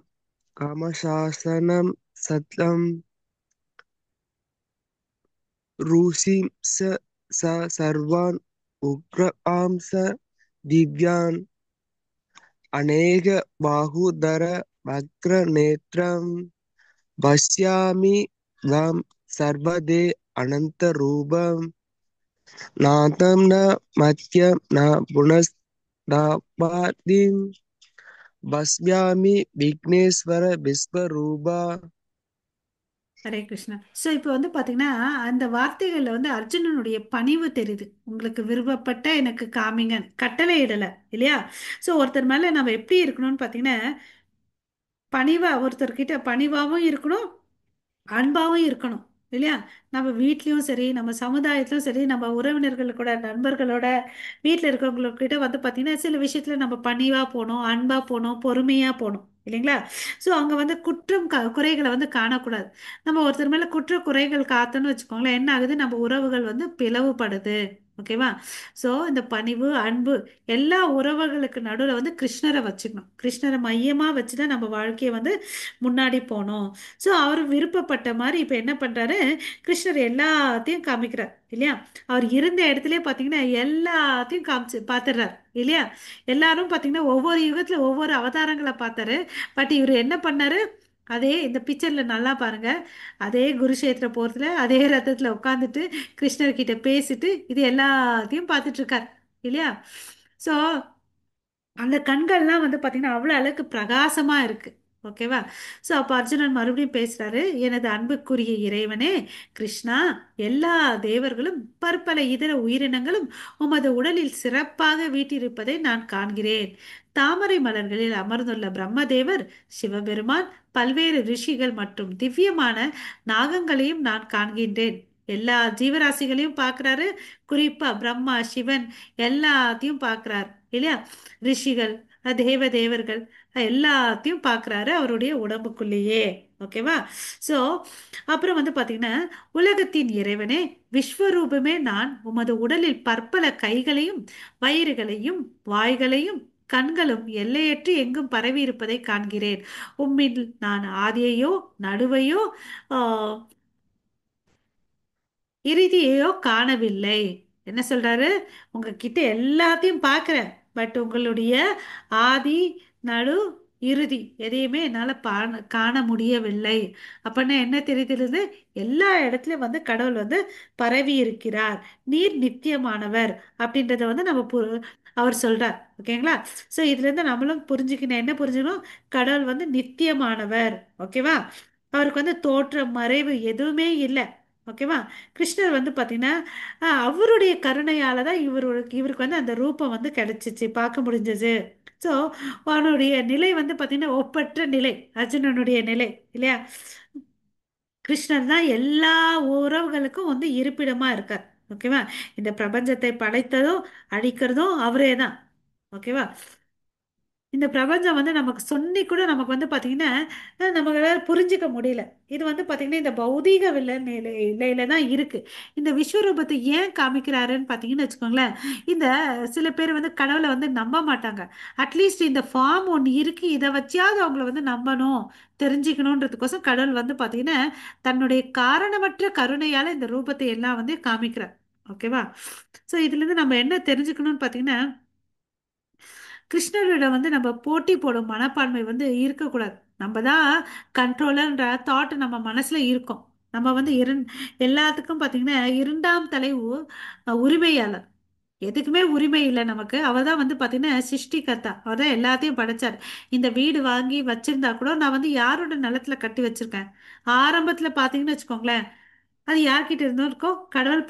कामशासनम सतम ऋषिं स सर्वान् उग्रांस दिव्यान् अनेक बाहुधर वक्र नेत्रं पश्यामि त्वं सर्वदे अनन्तरूपं नान्तं न मध्यं न पुनस्तवादिं पश्यामि विघ्नेश्वर विश्वरूपा. ஹரே கிருஷ்ணா. ஸோ இப்போ வந்து பார்த்தீங்கன்னா அந்த வார்த்தைகளில் வந்து அர்ஜுனனுடைய பணிவு தெரியுது. உங்களுக்கு விருப்பப்பட்ட எனக்கு காமிங்க, கட்டளை இடலை இல்லையா? ஸோ ஒருத்தர் மேலே நம்ம எப்படி இருக்கணும்னு பார்த்தீங்கன்னா, பணிவா ஒருத்தர்கிட்ட பணிவாகவும் இருக்கணும், அன்பாவும் இருக்கணும் இல்லையா? நம்ம வீட்லயும் சரி, நம்ம சமுதாயத்திலும் சரி, நம்ம உறவினர்கள் கூட, நண்பர்களோட, வீட்டில் இருக்கிறவங்கக்கிட்ட வந்து பார்த்தீங்கன்னா சில விஷயத்துல நம்ம பணிவா போகணும், அன்பா போகணும், பொறுமையா போகணும் இல்லைங்களா? ஸோ அங்கே வந்து குற்றம் குறைகளை வந்து காணக்கூடாது. நம்ம ஒருத்தர் மேலே குற்ற குறைகள் காத்தோன்னு வச்சுக்கோங்களேன், என்ன ஆகுது, நம்ம உறவுகள் வந்து பிளவுபடுது. ஓகேவா? ஸோ இந்த பணிவு, அன்பு, எல்லா உறவுகளுக்கு நடுவில் வந்து கிருஷ்ணரை வச்சுக்கணும். கிருஷ்ணரை மையமாக வச்சு தான் நம்ம வாழ்க்கையை வந்து முன்னாடி போகணும். ஸோ அவர் விருப்பப்பட்ட மாதிரி இப்போ என்ன பண்ணுறாரு, கிருஷ்ணர் எல்லாத்தையும் காமிக்கிறார் இல்லையா? அவர் இருந்த இடத்துலயே பார்த்தீங்கன்னா எல்லாத்தையும் காமிச்சு பார்த்துடுறார் இல்லையா? எல்லாரும் பார்த்தீங்கன்னா ஒவ்வொரு யுகத்தில் ஒவ்வொரு அவதாரங்களை பார்த்தாரு. பட் இவர் என்ன பண்ணாரு, அதே இந்த பிக்சரில் நல்லா பாருங்க, அதே குருஷேத்திர போகிறதுல அதே ரதத்தில் உட்காந்துட்டு கிருஷ்ணர்கிட்ட பேசிட்டு இது எல்லாத்தையும் பார்த்துட்டு இருக்கார் இல்லையா? ஸோ அந்த கண்கள்லாம் வந்து பார்த்தீங்கன்னா அவ்வளோ அளவுக்கு பிரகாசமா இருக்கு. ஓகேவா? ஸோ அப்போ அர்ஜுனன் மறுபடியும் பேசுறாரு, எனது அன்புக்குரிய இறைவனே கிருஷ்ணா, எல்லா தேவர்களும் பற்பல இதர உயிரினங்களும் உமது உடலில் சிறப்பாக வீட்டிருப்பதை நான் காண்கிறேன். தாமரை மலர்களில் அமர்ந்துள்ள பிரம்மதேவர், சிவபெருமான், பல்வேறு ரிஷிகள் மற்றும் திவ்யமான நாகங்களையும் நான் காண்கின்றேன். எல்லா ஜீவராசிகளையும் பார்க்குறாரு. குறிப்பா பிரம்மா, சிவன் எல்லாத்தையும் பார்க்குறார் இல்லையா? ரிஷிகள், தேவ தேவர்கள் எல்லாத்தையும் பார்க்குறாரு அவருடைய உடம்புக்குள்ளேயே. ஓகேவா? ஸோ அப்புறம் வந்து பார்த்தீங்கன்னா, உலகத்தின் இறைவனே, விஸ்வரூபமே நான் உமது உடலில் பற்பல கைகளையும் வயிறுகளையும் வாய்களையும் கண்களும் எல்லையற்று எங்கும் பரவி இருப்பதை காண்கிறேன். உம்மில் நான் ஆதியையோ நடுவையோ ஆஹ், இறுதியையோ காணவில்லை. என்ன சொல்றாரு, உங்ககிட்ட எல்லாத்தையும் பார்க்குறேன், பட் உங்களுடைய ஆதி, நடு, இறுதி எதையுமே என்னால் காண முடியவில்லை. அப்படின்னா என்ன தெரிகிறது, எல்லா இடத்துலையும் வந்து கடவுள் வந்து பரவி இருக்கிறார். நீர் நித்தியமானவர் அப்படின்றத வந்து நம்ம அவர் சொல்றார். ஓகேங்களா? ஸோ இதுலேருந்து நம்மளும் புரிஞ்சுக்கணும், என்ன புரிஞ்சுக்கணும், கடவுள் வந்து நித்தியமானவர். ஓகேவா? அவருக்கு வந்து தோற்றம் மறைவு எதுவுமே இல்லை. ஓகேவா? கிருஷ்ணர் வந்து பார்த்தீங்கன்னா அவருடைய கருணையால தான் இவருக்கு வந்து அந்த ரூபம் வந்து கிடைச்சிச்சு, பார்க்க முடிஞ்சது. ஸோ அவனுடைய நிலை வந்து பார்த்தீங்கன்னா ஒப்பற்ற நிலை, அர்ஜுனனுடைய நிலை இல்லையா? கிருஷ்ணர் தான் எல்லா உறவுகளுக்கும் வந்து இருப்பிடமா இருக்கார். ஓகேவா? இந்த பிரபஞ்சத்தை படைத்ததும் அழிக்கிறதும் அவரே தான். ஓகேவா? இந்த பிரபஞ்சம் வந்து நமக்கு சொல்லி கூட நமக்கு வந்து பார்த்தீங்கன்னா நம்மளால புரிஞ்சிக்க முடியல. இது வந்து பார்த்தீங்கன்னா இந்த பௌதீக நிலையில தான் இருக்கு. இந்த விஸ்வரூபத்தை ஏன் காமிக்கிறாருன்னு பார்த்தீங்கன்னு வச்சுக்கோங்களேன், இந்த சில பேர் வந்து கடவுளை வந்து நம்ப மாட்டாங்க. அட்லீஸ்ட் இந்த ஃபார்ம் ஒன்று இருக்கு, இதை வச்சாவது அவங்கள வந்து நம்பணும், தெரிஞ்சுக்கணுன்றதுக்கோசம் கடவுள் வந்து பார்த்தீங்கன்னா தன்னுடைய காரணமற்ற கருணையால இந்த ரூபத்தை எல்லாம் வந்து காமிக்கிறார். ஓகேவா? ஸோ இதுலேருந்து நம்ம என்ன தெரிஞ்சுக்கணும்னு பார்த்தீங்கன்னா, கிருஷ்ணரிடம் வந்து நம்ம போட்டி போடும் மனப்பான்மை வந்து இருக்கக்கூடாது. நம்ம தான் கண்ட்ரோலர்ன்ற தாட் நம்ம மனசுல இருக்கும். நம்ம வந்து எல்லாத்துக்கும் பார்த்தீங்கன்னா இரண்டாம் தலை உரிமையாளர். எதுக்குமே உரிமை இல்லை நமக்கு. அவர் தான் வந்து பார்த்தீங்கன்னா சிருஷ்டிகர்த்தா. அவர் தான் எல்லாத்தையும் படைச்சார். இந்த வீடு வாங்கி வச்சிருந்தா கூட நான் வந்து யாரோட நிலத்துல கட்டி வச்சிருக்கேன்? ஆரம்பத்தில் பார்த்தீங்கன்னு வச்சுக்கோங்களேன், அது யார்கிட்ட இருந்தோ இருக்கோ, கடவுள்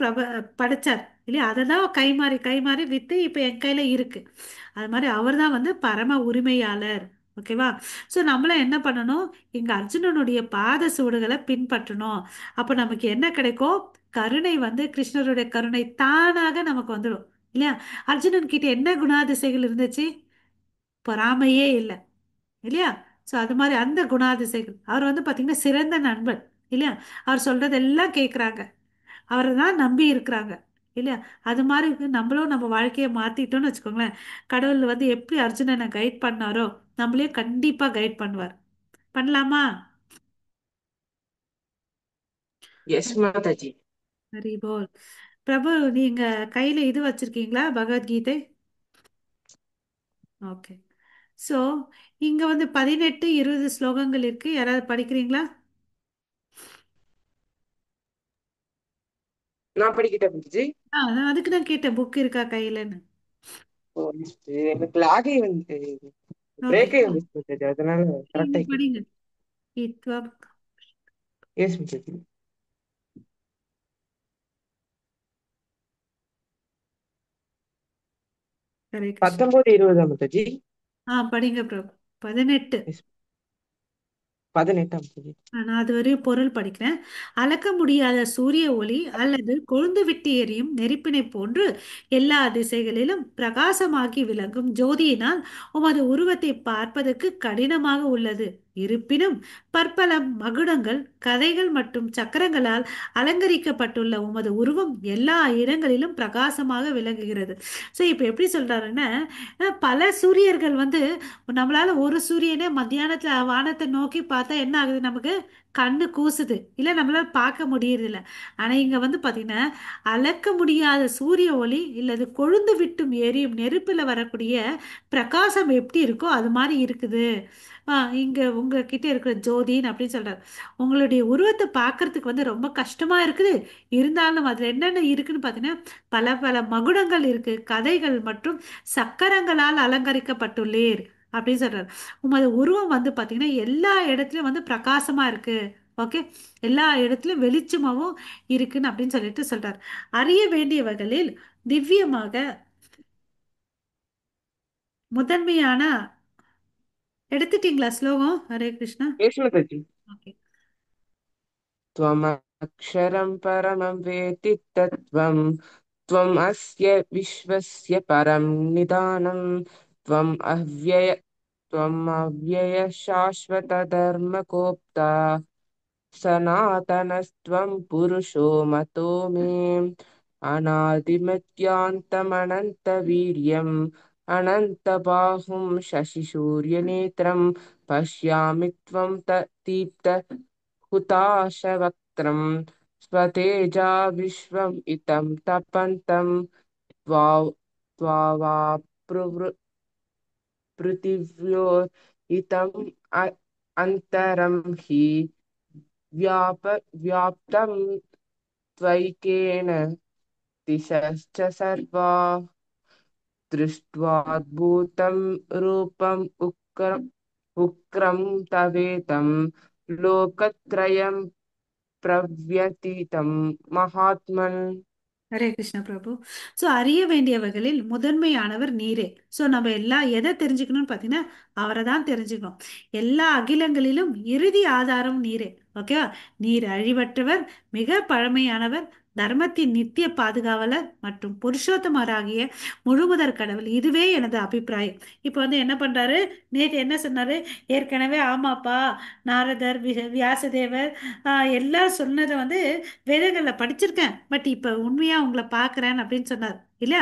படைச்சார் இல்லையா? அதை தான் கை மாறி கை மாறி வித்து இப்போ என் கையில் இருக்கு. அது மாதிரி அவர் தான் வந்து பரம உரிமையாளர். ஓகேவா? ஸோ நம்மளாம் என்ன பண்ணணும்? இங்கே அர்ஜுனனுடைய பாத சுவடுகளை பின்பற்றணும். அப்போ நமக்கு என்ன கிடைக்கும்? கருணை வந்து கிருஷ்ணருடைய கருணை தானாக நமக்கு வந்துடும் இல்லையா? அர்ஜுனன் கிட்ட என்ன குணாதிசைகள் இருந்துச்சு? பொறாமையே இல்லை இல்லையா? ஸோ அது மாதிரி அந்த குணாதிசைகள். அவர் வந்து பார்த்தீங்கன்னா சிறந்த நண்பன் இல்லையா? அவர் சொல்றதெல்லாம் கேட்குறாங்க, அவரை தான் நம்பி இருக்கிறாங்க இல்லையா? அது மாதிரி நம்மளும் நம்ம வாழ்க்கையை மாத்திட்டோம்னு வச்சுக்கோங்களேன், கடவுள் வந்து எப்படி அர்ஜுனனை கைட் பண்ணாரோ நம்மளையும் கண்டிப்பா கைட் பண்ணுவார். பண்ணலாமா? எஸ் மாதாஜி. ஹரி போல். பிரபு, நீங்க கையில இது வச்சிருக்கீங்களா, பகவத்கீதை? ஓகே. ஸோ இங்க வந்து 18 20 ஸ்லோகங்கள் இருக்கு. யாராவது படிக்கிறீங்களா? நான் படிக்கிட்டேன் மாதாஜி. நான் அதுக்கு தான் கேட்டேன், புக் இருக்கா கையிலன்னு. ஓ, yes. எனக்கு லாகே வந்து ஓகே, பிரேக்கே வந்துச்சு மாதாஜி, அதனால நீங்க கரெக்டா படிங்க. இத்வா எஸ் மாதாஜி. ஹரே கிருஷ்ணா. 19 20 மாதாஜி. படிங்க பிரபு. 18. எஸ், 18 மாதாஜி. நான் அது வரையும் பொருள் படிக்கிறேன். அளக்க முடியாத சூரிய ஒளி அல்லது கொழுந்து விட்டு எரியும் நெருப்பினை போன்று எல்லா திசைகளிலும் பிரகாசமாகி விளங்கும் ஜோதியினால் உமது உருவத்தை பார்ப்பதற்கு கடினமாக உள்ளது. இருப்பினும் பற்பல மகுடங்கள், கதைகள் மற்றும் சக்கரங்களால் அலங்கரிக்கப்பட்டுள்ள உமது உருவம் எல்லா இடங்களிலும் பிரகாசமாக விளங்குகிறது. ஸோ இப்போ எப்படி சொல்றாருன்னா, பல சூரியர்கள் வந்து நம்மளால ஒரு சூரியனே மத்தியானத்துல வானத்தை நோக்கி பார்த்தா என்ன ஆகுது? நமக்கு கண்ணு கூசுது இல்ல, நம்மளால பார்க்க முடியறது இல்ல. ஆனா இங்க வந்து பாத்தீங்கன்னா அளக்க முடியாத சூரிய ஒளி இல்லது கொழுந்து விட்டும் எரியும் நெருப்புல வரக்கூடிய பிரகாசம் எப்படி இருக்கோ அது மாதிரி இருக்குது. இங்க உங்ககிட்ட இருக்கிற ஜோதின்னு அப்படின்னு சொல்றாரு. உங்களுடைய உருவத்தை பார்க்கறதுக்கு வந்து ரொம்ப கஷ்டமா இருக்குது. இருந்தாலும் அதுல என்னென்ன இருக்குன்னு பாத்தீங்கன்னா பல பல மகுடங்கள் இருக்கு, கதைகள் மற்றும் சக்கரங்களால் அலங்கரிக்கப்பட்டுள்ளீர் அப்படின்னு சொல்றாரு. உமது உருவம் வந்து பாத்தீங்கன்னா எல்லா இடத்துலயும் வந்து பிரகாசமா இருக்கு. ஓகே, எல்லா இடத்துலயும் வெளிச்சமாவும் இருக்குன்னு அப்படின்னு சொல்லிட்டு சொல்றாரு. அறிய வேண்டியவர்களில் திவ்யமாக முதன்மையான, எடுத்துட்டீங்களா ஸ்லோகம்? ஹரே கிருஷ்ணா. எஸ் மாதாஜி. ஓகே. त्वमक्षरं परमं वेत्ति तत्त्वं त्वम् अस्य विश्वस्य परं निधानं त्वम् अव्यय शाश्वतधर्मगोप्ता सनातनस्त्वं पुरुषो मतो मे अनादिमध्यान्तमनन्तवीर्यम् अनन्तबाहुं शशिसूर्यनेत्रं पश्यामि त्वं दीप्त हुताशवक्त्रं स्वतेजा विश्वम् इतं तपन्तं पृथिव्यो इतं अन्तरं हि व्याप्तं त्वैकेन दिशश्च सर्वा दृष्ट्वाद्भुतं रूपम् उग्रं तवेदं लोकत्रयं प्रव्यतीतं महात्मन्. ஹரே கிருஷ்ண பிரபு. ஸோ அறிய வேண்டியவர்களில் முதன்மையானவர் நீரே. ஸோ நம்ம எதை தெரிஞ்சுக்கணும்னு பார்த்தீங்கன்னா அவரை தான் தெரிஞ்சுக்கணும். எல்லா அகிலங்களிலும் இறுதி ஆதாரம் நீரே. ஓகேவா? நீர் அழிவற்றவர், மிக பழமையானவர், தர்மத்தின் நித்திய பாதுகாவலர் மற்றும் புருஷோத்தமராகிய முழுமுதற் கடவுள். இதுவே எனது அபிப்பிராயம். இப்போ வந்து என்ன பண்றாரு? நேற்று என்ன சொன்னாரு? ஏற்கனவே ஆமாப்பா, நாரதர், வியாசதேவர் எல்லாம் சொன்னதை வந்து வேதங்களில் படிச்சிருக்கேன், பட் இப்போ உண்மையாக உங்களை பார்க்குறேன் அப்படின்னு சொன்னார் இல்லையா?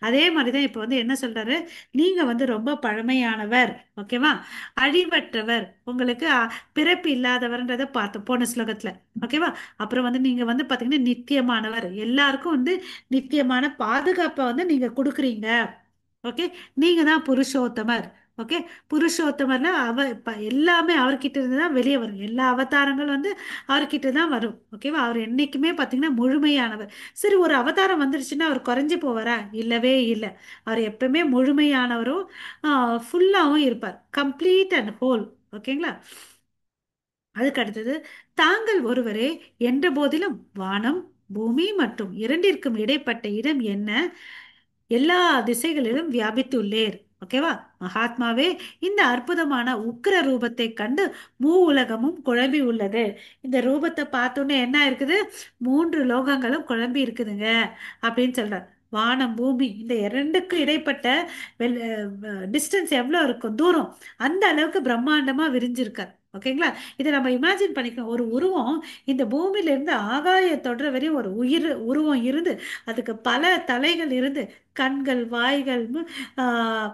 அதே மாதிரி தான் இப்போ வந்து என்ன சொல்றாரு? நீங்க வந்து ரொம்ப பழமையானவர், ஓகேவா? அழிவற்றவர், உங்களுக்கு பிறப்பு இல்லாதவர்ன்றதை பார்த்தோம் போன ஸ்லோகத்துல. ஓகேவா? அப்புறம் வந்து நீங்க வந்து பாத்தீங்கன்னா நித்தியமானவர், எல்லாருக்கும் வந்து நித்தியமான பாதுகாப்பை வந்து நீங்க கொடுக்குறீங்க. ஓகே, நீங்க தான் புருஷோத்தமர். ஓகே, புருஷோத்தமர்ல எல்லாமே அவர்கிட்ட இருந்து தான் வெளியே வரும். எல்லா அவதாரங்கள் வந்து அவர்கிட்ட தான் வரும். ஓகேவா? அவர் என்னைக்குமே பார்த்தீங்கன்னா முழுமையானவர். சரி, ஒரு அவதாரம் வந்துருச்சுன்னா அவர் குறைஞ்சு போவாரா? இல்லவே இல்லை. அவர் எப்பவுமே முழுமையானவரும் ஃபுல்லாகவும் இருப்பார். Complete and whole. ஓகேங்களா? அதுக்கு அடுத்தது, தாங்கள் ஒருவரே என்ற போதிலும் வானம் பூமி மற்றும் இரண்டிற்கும் இடைப்பட்ட இடம் என்ன? எல்லா திசைகளிலும் வியாபித்துள்ளேர். ஓகேவா? மகாத்மாவே, இந்த அற்புதமான உக்கிர ரூபத்தை கண்டு மூ உலகமும் குழம்பி உள்ளது. இந்த ரூபத்தை பார்த்தோன்னே என்ன இருக்குது? 3 லோகங்களும் குழம்பி இருக்குதுங்க அப்படின்னு சொல்றார். வானம் பூமி இந்த இரண்டுக்கும் இடைப்பட்ட டிஸ்டன்ஸ் எவ்வளோ இருக்கும், தூரம், அந்த அளவுக்கு பிரம்மாண்டமா விரிஞ்சிருக்கார். ஓகேங்களா? இதை நம்ம இமேஜின் பண்ணிக்கணும். ஒரு உருவம் இந்த பூமியில இருந்து ஆகாய தொடர வரையும் ஒரு உருவம் இருந்து, அதுக்கு பல தலைகள் இருந்து, கண்கள், வாய்கள், ஆஹ்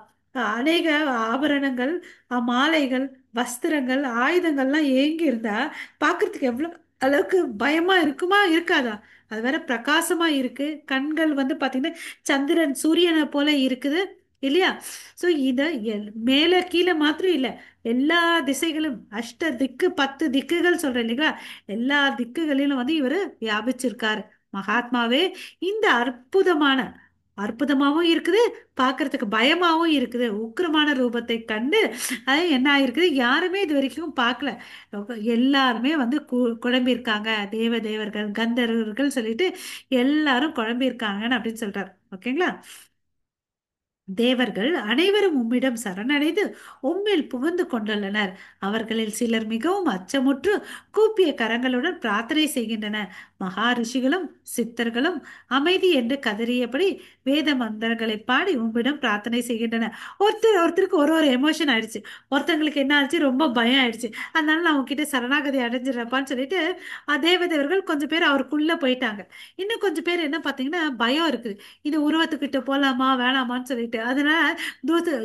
அநேக ஆபரணங்கள், மாலைகள், வஸ்திரங்கள், ஆயுதங்கள்லாம் ஏங்கி இருந்தா பார்க்கறதுக்கு எவ்வளவு அளவுக்கு பயமா இருக்குமா, இருக்காதா? அது வேற பிரகாசமா இருக்கு. கண்கள் வந்து பாத்தீங்கன்னா சந்திரன் சூரியனை போல இருக்குது இல்லையா? ஸோ இதை மேலே கீழே மாத்திரம் இல்லை, எல்லா திசைகளும், அஷ்ட திக்கு 10 திக்குகள் சொல்றேன் இல்லைங்களா? எல்லா திக்குகளிலும் வந்து இவர் வியாபிச்சிருக்காரு. மகாத்மாவே, இந்த அற்புதமாகவும் இருக்குது, பார்க்கறதுக்கு பயமாகவும் இருக்குது உக்கிரமான ரூபத்தை கண்டு அது என்ன ஆயிருக்குது, யாருமே இது வரைக்கும் பார்க்கல. எல்லாருமே வந்து குழம்பியிருக்காங்க. தேவர்கள், கந்தர்வர்கள் சொல்லிட்டு எல்லாரும் குழம்பியிருக்காங்கன்னு அப்படின்னு சொல்றாரு. ஓகேங்களா? தேவர்கள் அனைவரும் உம்மிடம் சரணடைந்து உம்மில் புகுந்து கொண்டுள்ளனர். அவர்களில் சிலர் மிகவும் அச்சமுற்று கூப்பிய கரங்களுடன் பிரார்த்தனை செய்கின்றனர். மகா ரிஷிகளும் சித்தர்களும் அமைதி என்று கதறியபடி வேத மந்திரங்களை பாடி உம்மிடம் பிரார்த்தனை செய்கின்றனர். ஒருத்தருக்கு ஒரு ஒரு எமோஷன் ஆயிடுச்சு. ஒருத்தங்களுக்கு என்ன ஆச்சு, ரொம்ப பயம் ஆயிடுச்சு. அதனால நான் உங்ககிட்ட சரணாகதி அடைஞ்சிடறப்பான்னு சொல்லிட்டு தேவதேவர்கள் கொஞ்சம் பேர் அவருக்குள்ள போயிட்டாங்க. இன்னும் கொஞ்சம் பேர் என்ன பார்த்தீங்கன்னா பயம் இருக்குது, இந்த உருவத்துக்கிட்ட போலாமா வேணாமான்னு சொல்லிட்டு. அதனால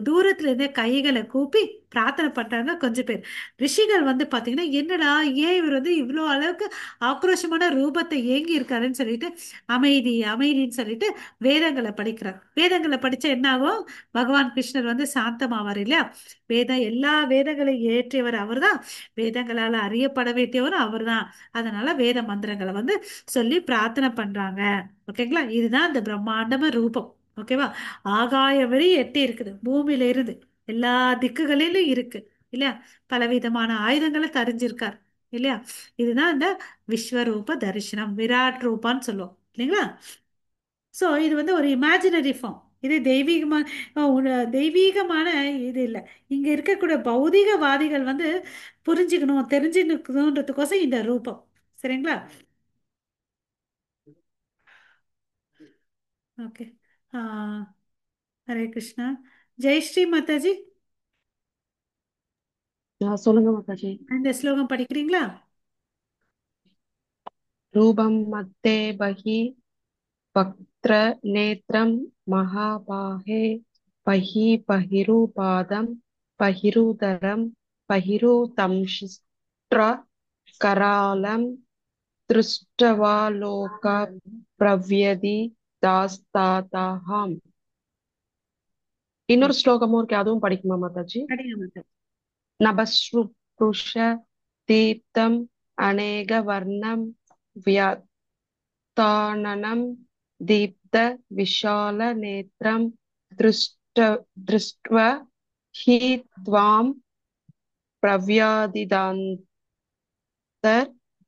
தூரத்துல இருந்தே கைகளை கூப்பி பிரார்த்தனை பண்றாங்க கொஞ்சம் பேர். ரிஷிகள் வந்து பாத்தீங்கன்னா என்னடா, ஏன் இவர் வந்து இவ்வளோ அளவுக்கு ஆக்ரோஷமான ரூபத்தை ஏங்கி இருக்காருன்னு சொல்லிட்டு அமைதி அமைதின்னு சொல்லிட்டு வேதங்களை படிக்கிறார். வேதங்களை படிச்சா என்ன ஆகும்? பகவான் கிருஷ்ணர் வந்து சாந்தமாவார் இல்லையா? எல்லா வேதங்களையும் இயற்றியவர் அவர்தான், வேதங்களால அறியப்பட வேண்டியவரும் அவர்தான். அதனால வேத மந்திரங்களை வந்து சொல்லி பிரார்த்தனை பண்றாங்க. ஓகேங்களா? இதுதான் இந்த பிரம்மாண்டம ரூபம். ஓகேவா? ஆகாய வழி எட்டி இருக்குது, பூமியில இருந்து எல்லா திக்குகளிலும் இருக்கு இல்லையா? பலவிதமான ஆயுதங்களை தரிஞ்சிருக்கார் இல்லையா? இதுதான் இந்த விஸ்வரூப தரிசனம், விராட் ரூபான்னு சொல்லுவோம் இல்லைங்களா? ஸோ இது வந்து ஒரு இமேஜினரி ஃபார்ம். இது தெய்வீகமான இது இல்லை. இங்க இருக்கக்கூடிய பௌதிகவாதிகள் வந்து புரிஞ்சுக்கணும், தெரிஞ்சுக்கணுன்றதுக்கோசம் இந்த ரூபம். சரிங்களா? ஓகே. ஹரே கிருஷ்ணா. ஜெய் ஸ்ரீ மாதாஜி, சொல்லுங்க மாதாஜி. இந்த ஸ்லோகம் படிக்கிறீங்களா? ரூபம் மத்தே பஹி வக்த்ர நேத்ரம் மகாபாஹே பஹி பஹிரூபாதம் பஹிரூதரம் பஹிரூதம்ஷ்ட்ர கராலம் திருஷ்டவாலோக பிரவ்யதி தாஸ்தாதாஹாம். இன்னொரு ஸ்லோகமும் இருக்கு, அதுவும் படிக்குமா மாதாஜி? படிங்க மாதாஜி. நபஸ்ருபுஷ தீப்தம் அநேக வர்ணம் வியத்தானனம் தீப்த விஷால நேத்ரம் திருஷ்ட்வ ஹி த்வாம் பிரவ்யாதிதாந்தர்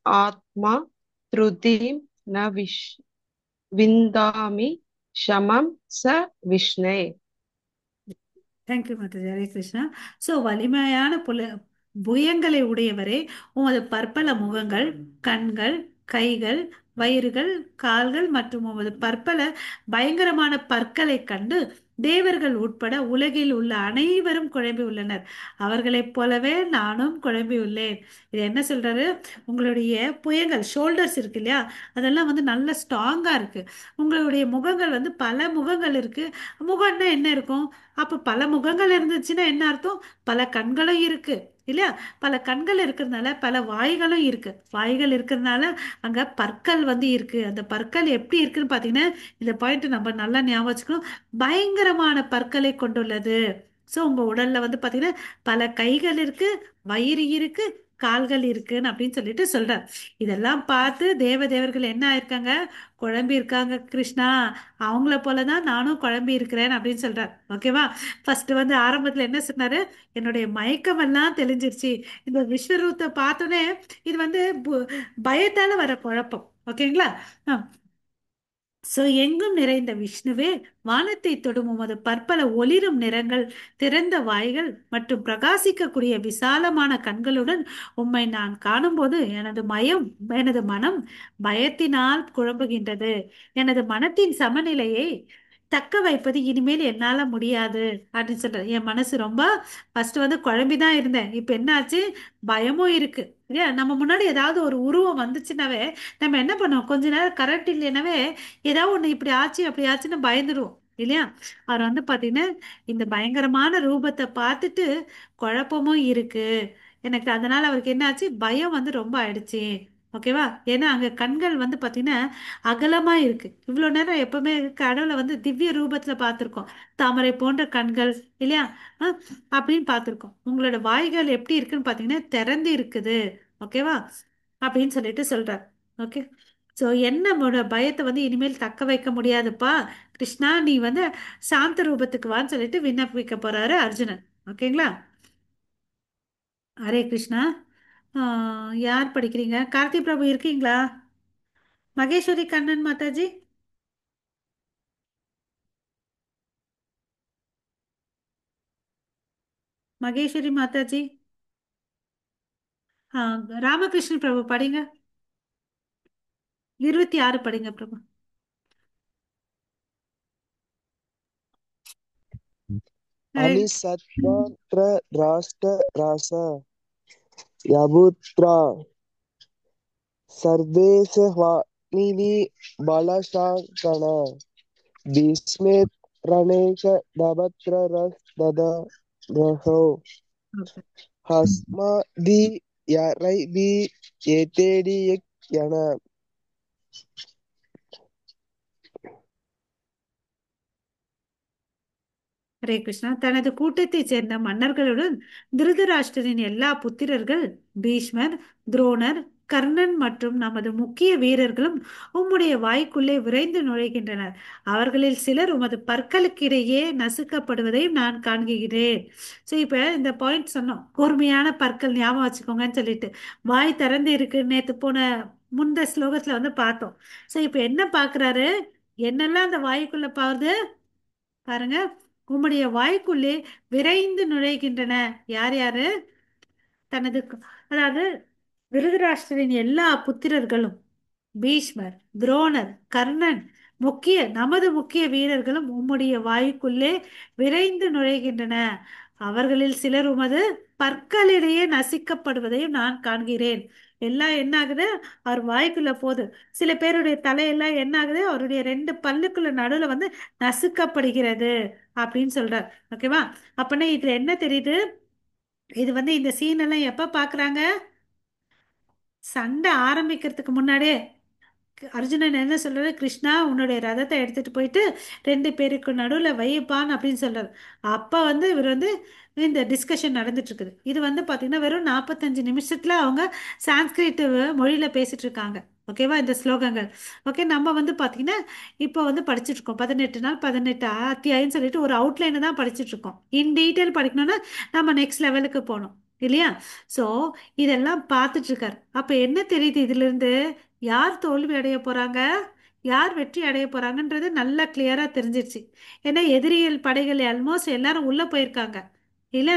ஆத்மா த்ருதிம் ந விந்தாமி ஷமம் ச விஷ்ணே. தேங்க்யூ மாதாஜி. ஹரே கிருஷ்ணா. ஸோ வலிமையான புயங்களை உடையவரே, உமது பற்பல முகங்கள், கண்கள், கைகள், வயிறுகள், கால்கள் மற்றும் உமது பற்பல பயங்கரமான பற்களை கண்டு தேவர்கள் உட்பட உலகில் உள்ள அனைவரும் குழம்பி உள்ளனர். அவர்களைப் போலவே நானும் குழம்பி உள்ளேன். இது என்ன சொல்றாரு? உங்களுடைய புயங்கள், ஷோல்டர்ஸ் இருக்கு இல்லையா, அதெல்லாம் வந்து நல்ல ஸ்ட்ராங்கா இருக்கு. உங்களுடைய முகங்கள் வந்து பல முகங்கள் இருக்கு. முகம்னா என்ன இருக்கும்? அப்ப பல முகங்கள் இருந்துச்சுன்னா என்ன அர்த்தம்? பல கண்களும் இருக்கு இல்லையா? பல கண்கள் இருக்கிறதுனால பல வாய்களும் இருக்கு. வாய்கள் இருக்கிறதுனால அங்க பற்கள் வந்து இருக்கு. அந்த பற்கள் எப்படி இருக்குன்னு பாத்தீங்கன்னா, இந்த பாயிண்ட் நம்ம நல்லா ஞாபகம் வச்சுக்கணும். பயங்கரமான பற்களை கொண்டுள்ளது. ஸோ உங்க உடல்ல வந்து பாத்தீங்கன்னா பல கைகள் இருக்கு, வயிறு இருக்கு, கால்கள் இருக்குன்னு அப்படின்னு சொல்லிட்டு சொல்றார். இதெல்லாம் பார்த்து தேவர்கள் என்ன ஆயிருக்காங்க? குழம்பி இருக்காங்க கிருஷ்ணா. அவங்கள போலதான் நானும் குழம்பி இருக்கிறேன் அப்படின்னு சொல்றார். ஓகேவா? ஃபர்ஸ்ட் வந்து ஆரம்பத்துல என்ன சொன்னாரு? என்னுடைய மயக்கம் எல்லாம் தெளிஞ்சிருச்சு. இந்த விஸ்வரூபத்தை பார்த்தோன்னே இது வந்து பயத்தால வர குழப்பம். ஓகேங்களா? சோ எங்கும் நிறைந்த விஷ்ணுவே, வானத்தை தொடும் உமது பற்பல ஒளிரும் நிறங்கள், திறந்த வாய்கள் மற்றும் பிரகாசிக்கக்கூடிய விசாலமான கண்களுடன் உம்மை நான் காணும்போது எனது மனம் பயத்தினால் குழம்புகின்றது. எனது மனத்தின் சமநிலையை தக்க வைப்பது இனிமேல் என்னால முடியாது அப்படின்னு சொல்றேன். என் மனசு ரொம்ப ஃபர்ஸ்ட் வந்து குழம்பிதான் இருந்தேன். இப்ப என்னாச்சு? பயமும் இருக்கு. இல்லையா? நம்ம முன்னாடி ஏதாவது ஒரு உருவம் வந்துச்சுனாவே நம்ம என்ன பண்ணுவோம்? கொஞ்ச நேரம் கரண்ட் இல்லைனாவே ஏதாவது ஒண்ணு இப்படி ஆச்சு அப்படி ஆச்சுன்னு பயந்துருவோம். இல்லையா? அவர் வந்து பாத்தீங்கன்னா இந்த பயங்கரமான ரூபத்தை பார்த்துட்டு குழப்பமும் இருக்கு எனக்கு. அதனால அவருக்கு என்ன ஆச்சு? பயம் வந்து ரொம்ப ஆயிடுச்சு. ஓகேவா? ஏன்னா அங்க கண்கள் வந்து பாத்தீங்கன்னா அகலமா இருக்கு. இவ்வளவு நேரம் எப்பவுமே கடவுளை வந்து திவ்ய ரூபத்துல பார்த்திருக்கோம். தாமரை போன்ற கண்கள், இல்லையா? அஹ் அப்படின்னு பார்த்திருக்கோம். உங்களோட வாய்கள் எப்படி இருக்குன்னு பாத்தீங்கன்னா திறந்து இருக்குது. ஓகேவா? அப்படின்னு சொல்லிட்டு சொல்றார். ஓகே. ஸோ என்னோட பயத்தை வந்து இனிமேல் தக்க வைக்க முடியாதுப்பா. கிருஷ்ணா நீ வந்து சாந்த ரூபத்துக்கு வான்னு சொல்லிட்டு விண்ணப்பிக்க போறாரு அர்ஜுனன். ஓகேங்களா? ஹரே கிருஷ்ணா. யார் படிக்கிறீங்க? கார்த்தி பிரபு இருக்கீங்களா? மகேஸ்வரி கண்ணன் மாதாஜி. மகேஸ்வரி மாதாஜி. ராமகிருஷ்ணன் பிரபு படிங்க. 26 படிங்க பிரபு. ஹரே. अनिसत्वत्र राष्ट्र रास याबुत्रा सर्वेश वाणिनि बलशाकन भीष्मे रणेश दभत्र रस दद रहो Okay. हस्मदि यरैबि एतेडि यन ஹரே கிருஷ்ணா. தனது கூட்டத்தைச் சேர்ந்த மன்னர்களுடன் திருதராஷ்டிரரின் எல்லா புத்திரர்கள், பீஷ்மர், துரோணர், கர்ணன் மற்றும் நமது முக்கிய வீரர்களும் உம்முடைய வாய்க்குள்ளே விரைந்து நுழைகின்றனர். அவர்களில் சிலர் உமது பற்களுக்கிடையே நசுக்கப்படுவதையும் நான் காண்கிறேன். ஸோ இப்போ இந்த பாயிண்ட் சொன்னோம், கூர்மையான பற்கள் ஞாபகம் வச்சுக்கோங்கன்னு சொல்லிட்டு வாய் திறந்து இருக்கு. நேற்று போன முந்த ஸ்லோகத்துல வந்து பார்த்தோம். ஸோ இப்போ என்ன பார்க்குறாரு? என்னெல்லாம் அந்த வாய்க்குள்ள பாருது பாருங்க. உம்முடைய வாய்க்குள்ளே விரைந்து நுழைகின்றன. யார் யாரு? தனது அதாவது விருதராஷ்டிரரின் எல்லா புத்திரர்களும், பீஷ்மர், துரோணர், கர்ணன், நமது முக்கிய வீரர்களும் உம்முடைய வாய்க்குள்ளே விரைந்து நுழைகின்றன. அவர்களில் சிலர் உமது பற்களிடையே நசிக்கப்படுவதையும் நான் காண்கிறேன். எல்லாம் என்ன ஆகுது? அவர் வாய்க்குள்ள போகுது. சில பேருடைய தலையெல்லாம் என்ன ஆகுது? அவருடைய 2 பல்லுக்குள்ள நடுவுல வந்து நசுக்கப்படுகிறது அப்படின்னு சொல்றார். ஓகேவா? அப்பனா இதுல என்ன தெரியுது? இது வந்து இந்த சீன் எல்லாம் எப்ப பாக்குறாங்க? சண்டை ஆரம்பிக்கிறதுக்கு முன்னாடியே அர்ஜுனன் என்ன சொல்றாரு? கிருஷ்ணா உன்னுடைய ரதத்தை எடுத்துட்டு போயிட்டு 2 பேருக்கு நடுவுல வைப்பான் அப்படின்னு சொல்றாரு. அப்ப வந்து இவர் வந்து இந்த டிஸ்கஷன் நடந்துட்டு இருக்குது. இது வந்து பாத்தீங்கன்னா வெறும் 45 நிமிஷத்துல அவங்க சான்ஸ்கிரிட் மொழியில பேசிட்டு இருக்காங்க. ஓகேவா? இந்த ஸ்லோகங்கள். ஓகே. நம்ம வந்து பாத்தீங்கன்னா இப்போ வந்து படிச்சுட்டு இருக்கோம். 18 நாள் 18 அத்தியாயம் சொல்லிட்டு ஒரு அவுட்லைனை தான் படிச்சுட்டு இருக்கோம். இன் டீட்டெயில் படிக்கணும்னா நம்ம நெக்ஸ்ட் லெவலுக்கு போகணும். இல்லையா? சோ இதெல்லாம் பார்த்துட்டு இருக்காரு. அப்ப என்ன தெரியுது இதுல இருந்து? யார் தோல்வி அடைய போறாங்க, யார் வெற்றி அடைய போறாங்கன்றது நல்லா கிளியரா தெரிஞ்சிருச்சு. ஏன்னா எதிரியல் படைகள் ஆல்மோஸ்ட் எல்லாரும் உள்ள போயிருக்காங்க. இல்ல?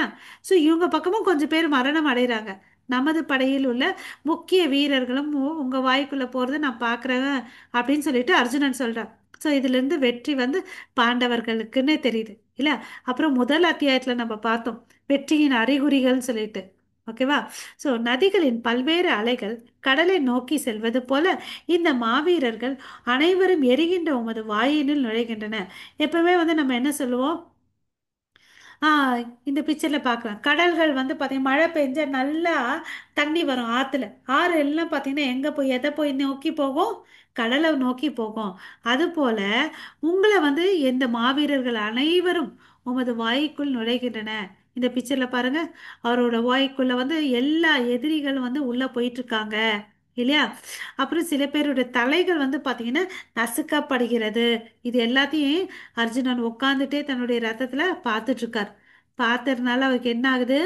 சோ இவங்க பக்கமும் கொஞ்சம் பேர் மரணம் அடைகிறாங்க. நமது படையில் உள்ள முக்கிய வீரர்களும் உங்க வாய்க்குள்ள போறது நான் பார்க்கறேன் அப்படின்னு சொல்லிட்டு அர்ஜுனன் சொல்றான். ஸோ இதுல இருந்து வெற்றி வந்து பாண்டவர்களுக்குன்னே தெரியுது. இல்ல? அப்புறம் முதல் அத்தியாயத்துல நம்ம பார்த்தோம் வெற்றியின் அறிகுறிகள் சொல்லிட்டு. ஓகேவா? ஸோ நதிகளின் பல்வேறு அலைகள் கடலை நோக்கி செல்வது போல இந்த மாவீரர்கள் அனைவரும் எரிகின்ற உமது வாயினில் நுழைகின்றன. எப்பவுமே வந்து நம்ம என்ன சொல்லுவோம்? ஆ இந்த பிக்சரில் பார்க்கலாம். கடல்கள் வந்து பார்த்தீங்கன்னா மழை பெஞ்சா நல்லா தண்ணி வரும் ஆற்றுல. ஆறு எல்லாம் பார்த்தீங்கன்னா எங்கே போய் எதை போய் நோக்கி போகும்? கடலை நோக்கி போகும். அதுபோல உங்களை வந்து எந்த மாவீரர்கள் அனைவரும் உமது வாய்க்குள் நுழைகின்றன. இந்த பிக்சரில் பாருங்க, அவரோட வாய்க்குள்ள வந்து எல்லா எதிரிகளும் வந்து உள்ள போயிட்டு இருக்காங்க இல்லையா? அப்புறம் சில பேருடைய தலைகள் வந்து பார்த்தீங்கன்னா நசுக்கப்படுகிறது. இது எல்லாத்தையும் அர்ஜுனன் உட்காந்துட்டே தன்னுடைய ரத்தத்துல பார்த்துட்டு இருக்கார். பார்த்ததுனால அவருக்கு என்ன ஆகுது?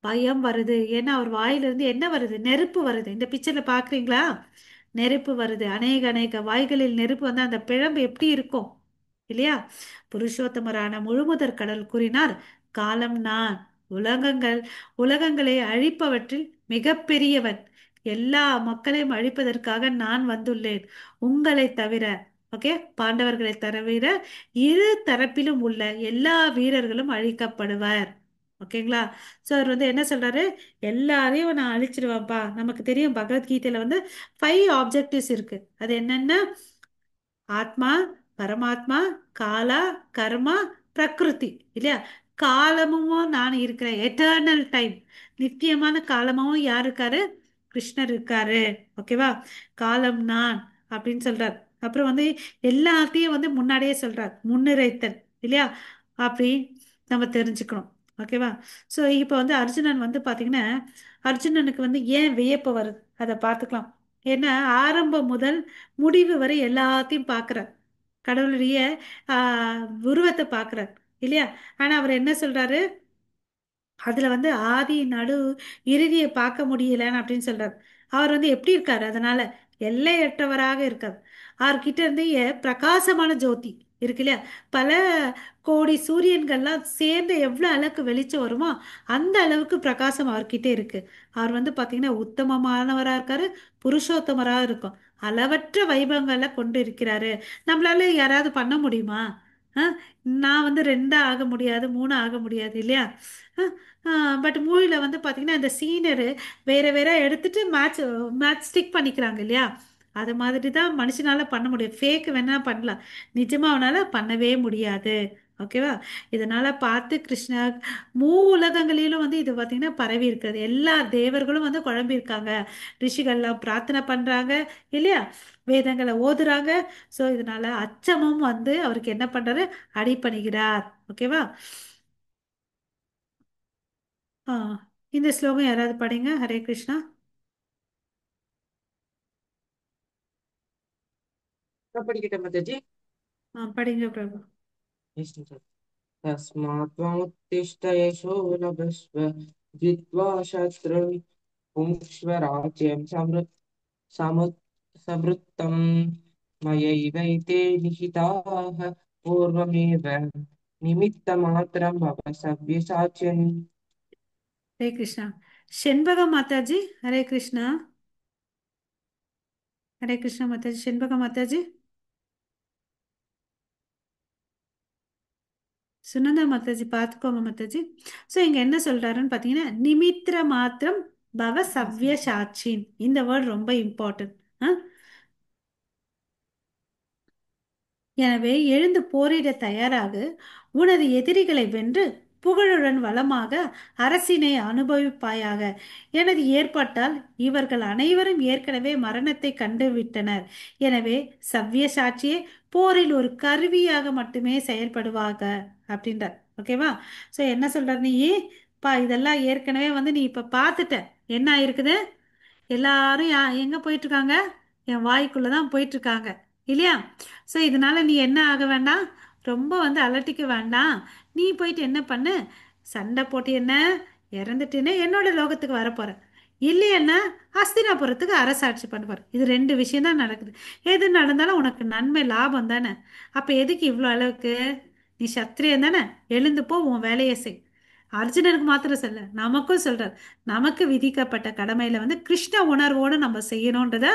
பயம் வருது. ஏன்னா அவர் வாயிலிருந்து என்ன வருது? நெருப்பு வருது. இந்த பிக்சர்ல பாக்குறீங்களா? நெருப்பு வருது. அநேக அநேக வாய்களில் நெருப்பு வந்து அந்த பிழம்பு எப்படி இருக்கும் இல்லையா? புருஷோத்தமரான முழுமுதற் கடல் கூறினார், காலம் நான், உலகங்கள் உலகங்களை அழிப்பவற்றில் மிக பெரியவன். எல்லா மக்களையும் அழிப்பதற்காக நான் வந்துள்ளேன். உங்களை தவிர, ஓகே, பாண்டவர்களை தவிர இரு தரப்பிலும் உள்ள எல்லா வீரர்களும் அழிக்கப்படுவர். ஓகேங்களா? ஸோ அவர் வந்து என்ன சொல்றாரு? எல்லாரையும் நான் அழிச்சிடுவேன்ப்பா. நமக்கு தெரியும் பகவத்கீதையில வந்து 5 ஆப்ஜெக்டிவ்ஸ் இருக்கு. அது என்னென்ன? ஆத்மா, பரமாத்மா, காலா, கர்மா, பிரகிருதி இல்லையா? காலமும் நான் இருக்கிறேன். எட்டர்னல் டைம், நித்தியமான காலமும் யார் இருக்காரு? கிருஷ்ணர் இருக்காரு. ஓகேவா? காலம் நான் அப்படின்னு சொல்றார். அப்புறம் வந்து எல்லாத்தையும் வந்து முன்னாடியே சொல்றார், முன்னிறைத்தல் இல்லையா? அப்படி நம்ம தெரிஞ்சுக்கணும். ஓகேவா? ஸோ இப்போ வந்து அர்ஜுனன் வந்து பார்த்தீங்கன்னா, அர்ஜுனனுக்கு வந்து ஏன் வியப்பு வருது அதை பார்த்துக்கலாம். ஏன்னா ஆரம்பம் முதல் முடிவு வரை எல்லாத்தையும் பார்க்குறார். கடவுளுடைய உருவத்தை பார்க்குறார் இல்லையா? ஆனால் அவர் என்ன சொல்றாரு? அதுல வந்து ஆதி நடு இறுதியை பார்க்க முடியலன்னு அப்படின்னு சொல்றாரு. அவர் வந்து எப்படி இருக்காரு? அதனால எல்லையற்றவராக இருக்கார். அவர்கிட்ட இருந்து பிரகாசமான ஜோதி இருக்கு இல்லையா? பல கோடி சூரியன்கள்லாம் சேர்ந்து எவ்வளவு அளவுக்கு வெளிச்சம் வருமோ அந்த அளவுக்கு பிரகாசம் அவர்கிட்ட இருக்கு. அவர் வந்து பாத்தீங்கன்னா உத்தமமானவரா இருக்காரு, புருஷோத்தமரா இருக்கும். அளவற்ற வைபவங்களை கொண்டு இருக்கிறாரு. நம்மளால யாராவது பண்ண முடியுமா? அஹ், நான் வந்து 2 ஆக முடியாது, 3 ஆக முடியாது இல்லையா? பட் மூவியில் வந்து பார்த்தீங்கன்னா இந்த சீனரு வேற வேற எடுத்துட்டு மேட்ச் ஸ்டிக் பண்ணிக்கிறாங்க இல்லையா? அது மாதிரி தான் மனுஷனால பண்ண முடியும். ஃபேக் வேணா பண்ணலாம், நிஜமா அவனால பண்ணவே முடியாது. ஓகேவா? இதனால பார்த்து கிருஷ்ணா உலகங்களிலும் வந்து இது பார்த்தீங்கன்னா பரவி இருக்கிறது. எல்லா தேவர்களும் வந்து குழம்பி இருக்காங்க. ரிஷிகள்லாம் பிரார்த்தனை பண்றாங்க இல்லையா? வேதங்களை ஓதுறாங்க. ஸோ இதனால அச்சமும் வந்து அவருக்கு என்ன பண்றாரு? அடிபணிகிறார். ஓகேவா? ஆ இந்த ஸ்லோகம் யாராவது படிங்க. ஹரே கிருஷ்ணா. படிக்கட்ட மாதாஜி. படிங்க பிரபு. तस्मात् त्वमुत्तिष्ठ यशो लभस्व जित्वा शत्रुन् पुङ्क्ष्व राज्यं समृद्धम् मयैवैते निहिताः पूर्वमेव निमित्तमात्रं भव सव्यसाचिन्. ஹரே கிருஷ்ணா. செண்பக மாதாஜி. ஹரே கிருஷ்ணா. ஹரே கிருஷ்ணா மாதாஜி. செண்பக மாதாஜி. சுனந்தா மாதாஜி பார்த்துக்கோங்க மாதாஜி. ஸோ இங்க என்ன சொல்றாருன்னு பார்த்தீங்கன்னா, நிமித்திர மாத்திரம் பவ சவ்ய சாட்சின். இந்த வேர்ட் ரொம்ப இம்பார்ட்டன்ட். எனவே எழுந்து போரிட தயாராகு. உனது எதிரிகளை வென்று புகழுடன் வளமாக அரசினை அனுபவிப்பாயாக. எனது ஏற்பட்டால் இவர்கள் அனைவரும் ஏற்கனவே மரணத்தை கண்டு விட்டனர். எனவே சவ்ய சாட்சியே போரில் ஒரு கருவியாக மட்டுமே செயல்படுவாங்க அப்படின்றார். ஓகேவா? ஸோ என்ன சொல்றார்? நீ இதெல்லாம் ஏற்கனவே வந்து நீ இப்ப பார்த்துட்ட. என்ன ஆயிருக்குது? எல்லாரும் எங்க போயிட்டு இருக்காங்க? என் வாய்க்குள்ள தான் போயிட்டு இருக்காங்க இல்லையா? ஸோ இதனால நீ என்ன ஆக வேண்டாம், ரொம்ப வந்து அலட்டிக்க வேண்டாம். நீ போயிட்டு என்ன பண்ணு? சண்டை போட்டு என்ன இறந்துட்டுன்னு என்னோட லோகத்துக்கு வரப்போற, இல்லையன்னா அஸ்தினாபுரத்துக்கு அரசாட்சி பண்ணுவார். இது 2 விஷயம் தான் நடக்குது. எது நடந்தாலும் உனக்கு நன்மை லாபம் தானே. அப்ப எதுக்கு இவ்வளோ அளவுக்கு? நீ சத்திரியன் தானே, எழுந்து போ, உன் வேலையை செய். அர்ஜுனனுக்கு மாத்திரம் சொல்ல, நமக்கும் சொல்றார். நமக்கு விதிக்கப்பட்ட கடமையில வந்து கிருஷ்ண உணர்வோடு நம்ம செய்யணுன்றத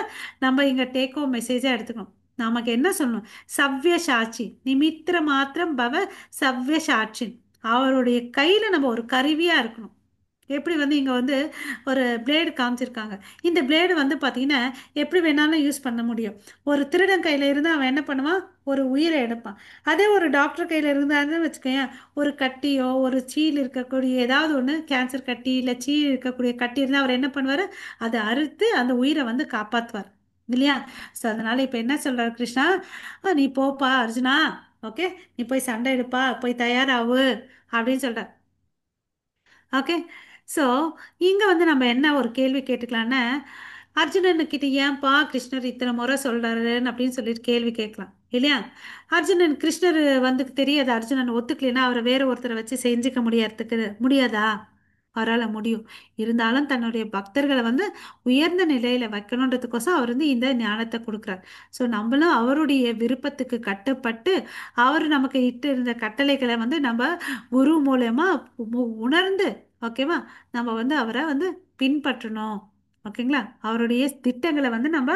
நம்ம இங்க டேக் ஹோம் மெசேஜா எடுத்துக்கணும். நமக்கு என்ன சொல்லணும்? சவ்ய சாட்சி நிமித்திர மாத்திரம் பவ சவ்ய சாட்சி. அவருடைய கையில நம்ம ஒரு கருவியா இருக்கணும். எப்படி வந்து இங்கே வந்து ஒரு பிளேடு காமிச்சிருக்காங்க. இந்த பிளேடு வந்து பார்த்தீங்கன்னா எப்படி வேணாலும் யூஸ் பண்ண முடியும். ஒரு திருடன் கையில் இருந்தால் அவன் என்ன பண்ணுவான், ஒரு உயிரை எடுப்பான். அதே ஒரு டாக்டர் கையில் இருந்தாருன்னு வச்சுக்கோயேன், ஒரு கட்டியோ ஒரு சீல் இருக்கக்கூடிய ஏதாவது ஒன்று, கேன்சர் கட்டி இல்லை சீல் இருக்கக்கூடிய கட்டி இருந்தால் அவர் என்ன பண்ணுவார், அதை அறுத்து அந்த உயிரை வந்து காப்பாற்றுவார் இல்லையா? ஸோ அதனால் இப்போ என்ன சொல்கிறார் கிருஷ்ணா, நீ போப்பா அர்ஜுனா, ஓகே, நீ போய் சண்டை எடுப்பா, போய் தயாராகு அப்படின்னு சொல்கிறார். ஓகே. ஸோ இங்கே வந்து நம்ம என்ன ஒரு கேள்வி கேட்டுக்கலான்னா, அர்ஜுனனுக்கிட்ட ஏன்பா கிருஷ்ணர் இத்தனை முறை சொல்கிறாருன்னு அப்படின்னு சொல்லிட்டு கேள்வி கேட்கலாம் இல்லையா? அர்ஜுனன் கிருஷ்ணர் வந்து தெரியாது, அர்ஜுனன் ஒத்துக்கலைன்னா அவரை வேற ஒருத்தரை வச்சு செஞ்சுக்க முடியாதா? அவரால் முடியும். இருந்தாலும் தன்னுடைய பக்தர்களை வந்து உயர்ந்த நிலையில் வைக்கணுன்றதுக்கோசம் அவர் வந்து இந்த ஞானத்தை கொடுக்குறார். ஸோ நம்மளும் அவருடைய விருப்பத்துக்கு கட்டுப்பட்டு அவர் நமக்கு இட்டு இருந்த கட்டளைகளை வந்து நம்ம குரு மூலயமா உணர்ந்து, ஓகேவா, நம்ம வந்து அவரை வந்து பின்பற்றணும். ஓகேங்களா? அவருடைய திட்டங்களை வந்து நம்ம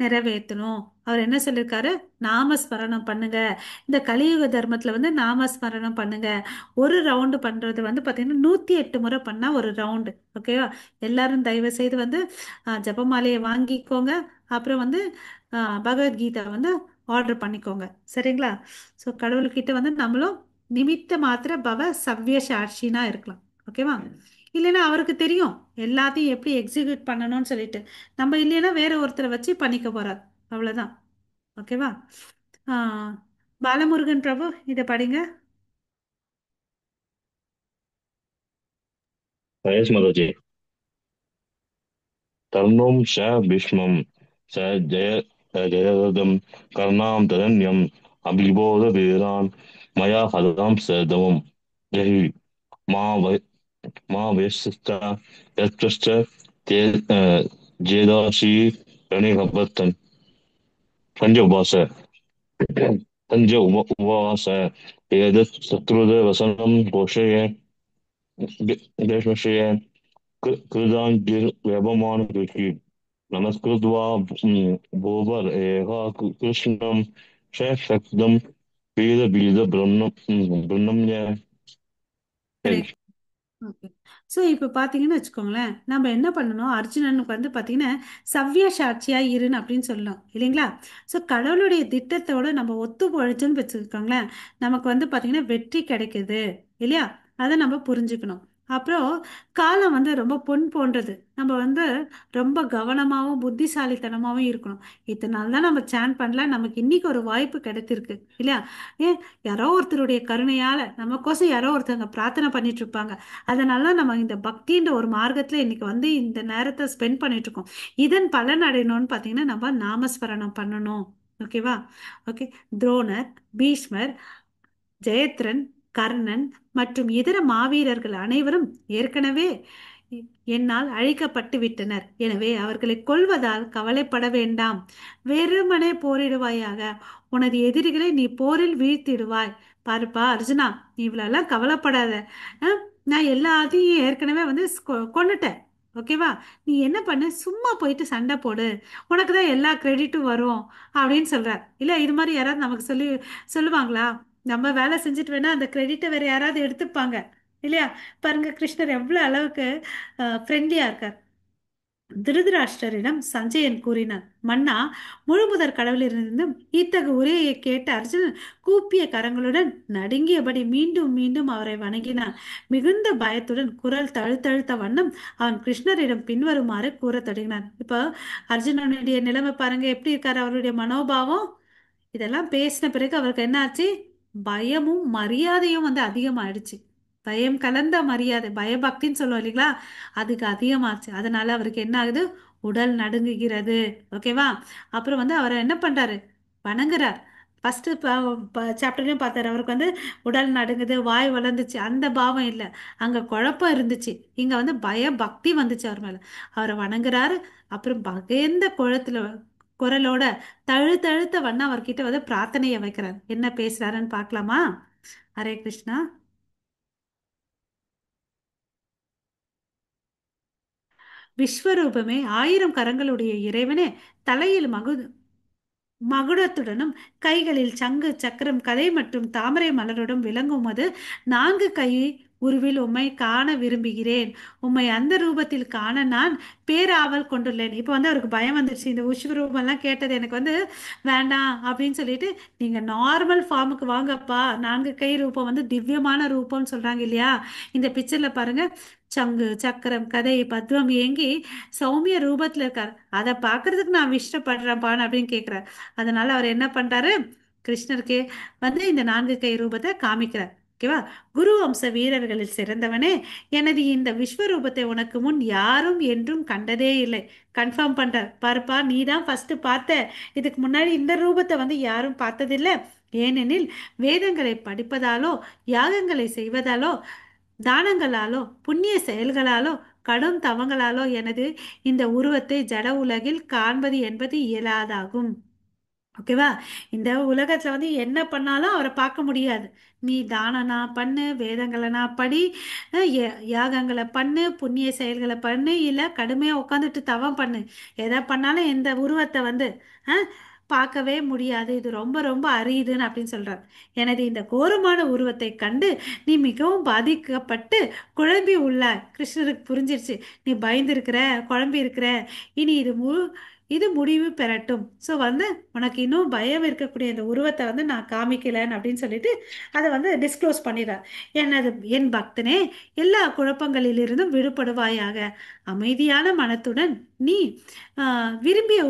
நிறைவேற்றணும். அவர் என்ன சொல்லியிருக்காரு, நாமஸ்மரணம் பண்ணுங்க. இந்த கலியுக தர்மத்தில் வந்து நாமஸ்மரணம் பண்ணுங்க. ஒரு ரவுண்டு பண்ணுறது வந்து பார்த்தீங்கன்னா 108 முறை பண்ணால் ஒரு ரவுண்டு. ஓகேவா? எல்லாரும் தயவு செய்து வந்து ஜபமாலையை வாங்கிக்கோங்க. அப்புறம் வந்து பகவத்கீதா வந்து ஆர்டர் பண்ணிக்கோங்க. சரிங்களா? ஸோ கடவுள்கிட்ட வந்து நம்மளும் நிமித்த மாத்திர பவ சவ்ய சாட்சினா இருக்கலாம். ஓகேவா? இல்லைன்னா அவருக்கு தெரியும் எல்லாத்தையும் எப்படி எக்ஸிக்யூட் பண்ணணும்னு சொல்லிட்டு. நம்ம இல்லைன்னா வேற ஒருத்தரை வச்சு பண்ணிக்க போறார். அவ்வளோதான். ஓகேவா? ஆ, பாலமுருகன் பிரபு இதை படிங்க. Yes, Mataji. Tarnum Sha Bhishmam Sa Jayadam Karnam Taranyam Abhiboda Veeran Maya Hadam Sadamam Jahi Ma Vesista Yatrascha Jedashi Pranibhatan Panjavasa Panjavasa Edat Satruda Vasanam Goshe Deshmashe Kridan Vyabhaman Rishi Namaskritva Bhovar Eva Krishnam Shakdam Veda Vida Brahmanya Hey. Okay. So இப்போ பார்த்தீங்கன்னு வச்சுக்கோங்களேன், நம்ம என்ன பண்ணணும், அர்ஜுனனுக்கு வந்து பார்த்தீங்கன்னா சவ்ய சாட்சியாக இருன்னு அப்படின்னு சொல்லலாம் இல்லைங்களா? ஸோ கடவுளுடைய திட்டத்தோட நம்ம ஒத்து உழைச்சோன்னு வச்சுக்கோங்களேன், நமக்கு வந்து பார்த்தீங்கன்னா வெற்றி கிடைக்குது இல்லையா? அதை நம்ம புரிஞ்சுக்கணும். அப்புறம் காலம் வந்து ரொம்ப பொன் போன்றது. நம்ம வந்து ரொம்ப கவனமாகவும் புத்திசாலித்தனமாகவும் இருக்கணும். இத்தனை நாள் தான் நம்ம சேன் பண்ணல, நமக்கு இன்னைக்கு ஒரு வாய்ப்பு கிடைத்திருக்கு இல்லையா? ஏன், யாரோ ஒருத்தருடைய கருணையால் நமக்கோசம் யாரோ ஒருத்தவங்க பிரார்த்தனை பண்ணிட்டு இருப்பாங்க. அதனால நம்ம இந்த பக்தின்ற ஒரு மார்க்கத்தில் இன்னைக்கு வந்து இந்த நேரத்தை ஸ்பெண்ட் பண்ணிட்டு இருக்கோம். இதன் பலன் அடையணும்னு பார்த்தீங்கன்னா நம்ம நாமஸ்மரணம் பண்ணணும். ஓகேவா? ஓகே. துரோணர், பீஷ்மர், ஜெயத்ரன், கர்ணன் மற்றும் இதர மாவீரர்கள் அனைவரும் ஏற்கனவே என்னால் அழிக்கப்பட்டு விட்டனர். எனவே அவர்களை கொல்வதால் கவலைப்பட வேண்டாம். வெறுமனே போரிடுவாயாக. உனது எதிரிகளை நீ போரில் வீழ்த்திடுவாய். பாருப்பா அர்ஜுனா, நீ இவ்வளெல்லாம் கவலைப்படாத. நான் எல்லாத்தையும் ஏற்கனவே வந்து கொன்னுட்டேன். ஓகேவா? நீ என்ன பண்ணு, சும்மா போயிட்டு சண்டை போடு, உனக்கு தான் எல்லா கிரெடிட்டும் வரும் அப்படின்னு சொல்றார். இல்லை இது மாதிரி யாராவது நமக்கு சொல்லுவாங்களா? நம்ம வேலை செஞ்சுட்டு வேணா அந்த கிரெடிட்டை வேற யாராவது எடுத்துப்பாங்க இல்லையா? பாருங்க கிருஷ்ணர் எவ்வளவு அளவுக்கு ஃப்ரெண்ட்லியா இருக்கார். திருதராஷ்டிரரிடம் சஞ்சயன் கூறினான், மன்னா, முழுமுதற் கடவுளிலிருந்தும் இத்தகு உரையை கேட்ட அர்ஜுனன் கூப்பிய கரங்களுடன் நடுங்கியபடி மீண்டும் மீண்டும் அவரை வணங்கினான். மிகுந்த பயத்துடன் குரல் தழுத்தழுத்த வண்ணம் அவன் கிருஷ்ணரிடம் பின்வருமாறு கூறத் தொடங்கினான். இப்போ அர்ஜுனனுடைய நிலைமை பாருங்க எப்படி இருக்காரு, அவருடைய மனோபாவம். இதெல்லாம் பேசின பிறகு அவருக்கு என்ன ஆச்சு, பயமும் மரியாதையும் வந்து அதிகமாயிடுச்சு. பயம் கலந்த மரியாதை, பயபக்தின்னு சொல்லுவோம் இல்லைங்களா, அதுக்கு அதிகமாச்சு. அதனால அவருக்கு என்ன ஆகுது, உடல் நடுங்குகிறது. ஓகேவா? அப்புறம் வந்து அவரை என்ன பண்றாரு, வணங்குறார். ஃபர்ஸ்ட் சாப்டர்லயும் பார்த்தாரு, அவருக்கு வந்து உடல் நடுங்குது, வாய் வளர்ந்துச்சு, அந்த பாவம் இல்லை, அங்க குழப்பம் இருந்துச்சு. இங்க வந்து பயபக்தி வந்துச்சு அவர் மேல. அவரை வணங்குறாரு. அப்புறம் பகேந்த குரலோட தழுத்தழுத்த வண்ணம் அவர்கிட்ட வந்து பிரார்த்தனையை வைக்கிறார். என்ன பேசுறாருன்னு பார்க்கலாமா? ஹரே கிருஷ்ணா. விஸ்வரூபமே, 1000 கரங்களுடைய இறைவனே, தலையில் மகுடத்துடனும் கைகளில் சங்கு சக்கரம் கதை மற்றும் தாமரை மலருடன் விளங்குவது 4 கை உருவில் உம்மை காண விரும்புகிறேன். உம்மை அந்த ரூபத்தில் காண நான் பேராவல் கொண்டுள்ளேன். இப்போ வந்து அவருக்கு பயம் வந்துருச்சு. இந்த விஸ்வரூபம்லாம் கேட்டது எனக்கு வந்து வேண்டாம் அப்படின்னு சொல்லிட்டு, நீங்க நார்மல் ஃபார்முக்கு வாங்கப்பா. 4 கை ரூபம் வந்து திவ்யமான ரூபம்னு சொல்றாங்க இல்லையா? இந்த பிக்சர்ல பாருங்க, சங்கு சக்கரம் கதை பத்மம் ஏங்கி சௌமிய ரூபத்துல இருக்கார். அதை பார்க்கறதுக்கு நான் இஷ்டப்படுறேன்ப்பான்னு அப்படின்னு கேட்கிறார். அதனால அவர் என்ன பண்றாரு, கிருஷ்ணருக்கு வந்து இந்த 4 கை ரூபத்தை காமிக்கிறார். ஓகேவா? குரு வம்ச வீரர்களில் சிறந்தவனே, எனது இந்த விஸ்வரூபத்தை உனக்கு முன் யாரும் என்றும் கண்டதே இல்லை. கன்ஃபார்ம் பண்றார். பாருப்பா, நீ தான் ஃபர்ஸ்ட் பார்த்த. இதுக்கு முன்னாடி இந்த ரூபத்தை வந்து யாரும் பார்த்ததில்லை. ஏனெனில் வேதங்களை படிப்பதாலோ யாகங்களை செய்வதாலோ தானங்களாலோ புண்ணிய செயல்களாலோ கடும் தவங்களாலோ எனது இந்த உருவத்தை ஜட உலகில் காண்பது என்பது இயலாதாகும். ஓகேவா? இந்த உலகத்துல வந்து என்ன பண்ணாலும் அவரை பார்க்க முடியாது. நீ தானனா பண்ணு, வேதங்களனா படி, யாகங்களை பண்ணு, புண்ணிய செயல்களை பண்ணு, இல்ல கடுமையா உட்காந்துட்டு தவம் பண்ணு. எதை பண்ணாலும் இந்த உருவத்தை வந்து அஹ், பார்க்கவே முடியாது. இது ரொம்ப ரொம்ப அரியுதுன்னு அப்படின்னு சொல்றார். எனது இந்த கோரமான உருவத்தை கண்டு நீ மிகவும் பாதிக்கப்பட்டு குழம்பி உள்ளாய். கிருஷ்ணருக்கு புரிஞ்சிருச்சு, நீ பயந்து இருக்கிற, குழம்பி இருக்கிற. இனி இது முடிவு பெறட்டும். ஸோ வந்து உனக்கு இன்னும் பயம் இருக்கக்கூடிய இந்த உருவத்தை வந்து நான் காமிக்கலன்னு அப்படின்னு சொல்லிட்டு அதை வந்து டிஸ்க்ளோஸ் பண்ணிடுறார். என் பக்தனே, எல்லா குழப்பங்களிலிருந்தும் விடுபடுவாயாக. அமைதியான மனத்துடன் நீ விரும்பிய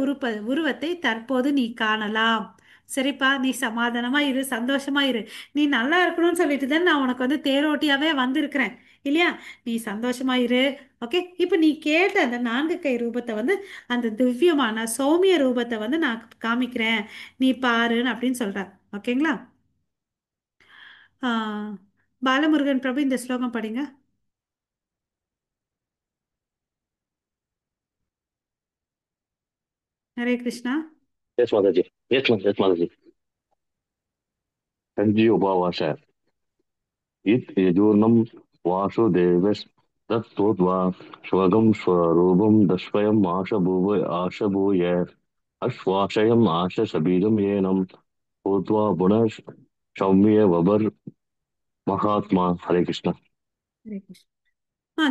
உருவத்தை தற்போது நீ காணலாம். சரிப்பா, நீ சமாதானமா இரு, சந்தோஷமா இரு. நீ நல்லா இருக்கணும்னு சொல்லிட்டு தான் நான் உனக்கு வந்து தேரோட்டியாவே வந்திருக்கிறேன் இல்லையா? நீ சந்தோஷமா இரு. ஓகே, இப்போ நீ கேட்ட அந்த 4 கை ரூபத்தை வந்து அந்த திவ்யமான சௌமிய ரூபத்தை வந்து நான் காமிக்கிறேன், நீ பாருன்னு அப்படின்னு சொல்றார். ஓகேங்களா? பாலமுருகன் பிரபு இந்த ஸ்லோகம் படிங்க. Hare Krishna. Yes, Mataji. Yes, Mataji. Sanji Upavasa. It yajurnam Vasudevas Swagam Swarubam Dashvayam Ashabhuya Ashvashayam Asha Sabidam Yenam Utva Bunash Shaumya Vabar Mahatma. Hare Krishna. Hare Krishna.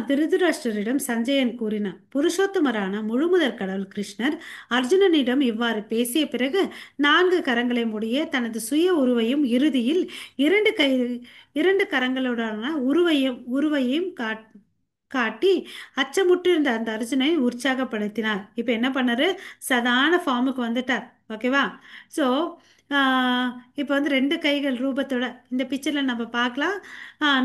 திருதராஷ்டிரரிடம் Sanjayan கூறினான், புருஷோத்தமரான முழுமுதற் கடவுள் கிருஷ்ணர் அர்ஜுனனிடம் இவ்வாறு பேசிய பிறகு 4 கரங்களை முடிய தனது சுய உருவையும் இறுதியில் 2 கரங்களுடனான உருவையும் காட்டி அச்சமுற்று இருந்த அந்த அர்ஜுனை உற்சாகப்படுத்தினார். இப்போ என்ன பண்ணாரு, சதான ஃபார்முக்கு வந்துட்டார். ஓகேவா? ஸோ இப்போ வந்து 2 கைகள் ரூபத்தோட இந்த பிக்சரில் நம்ம பார்க்கலாம்.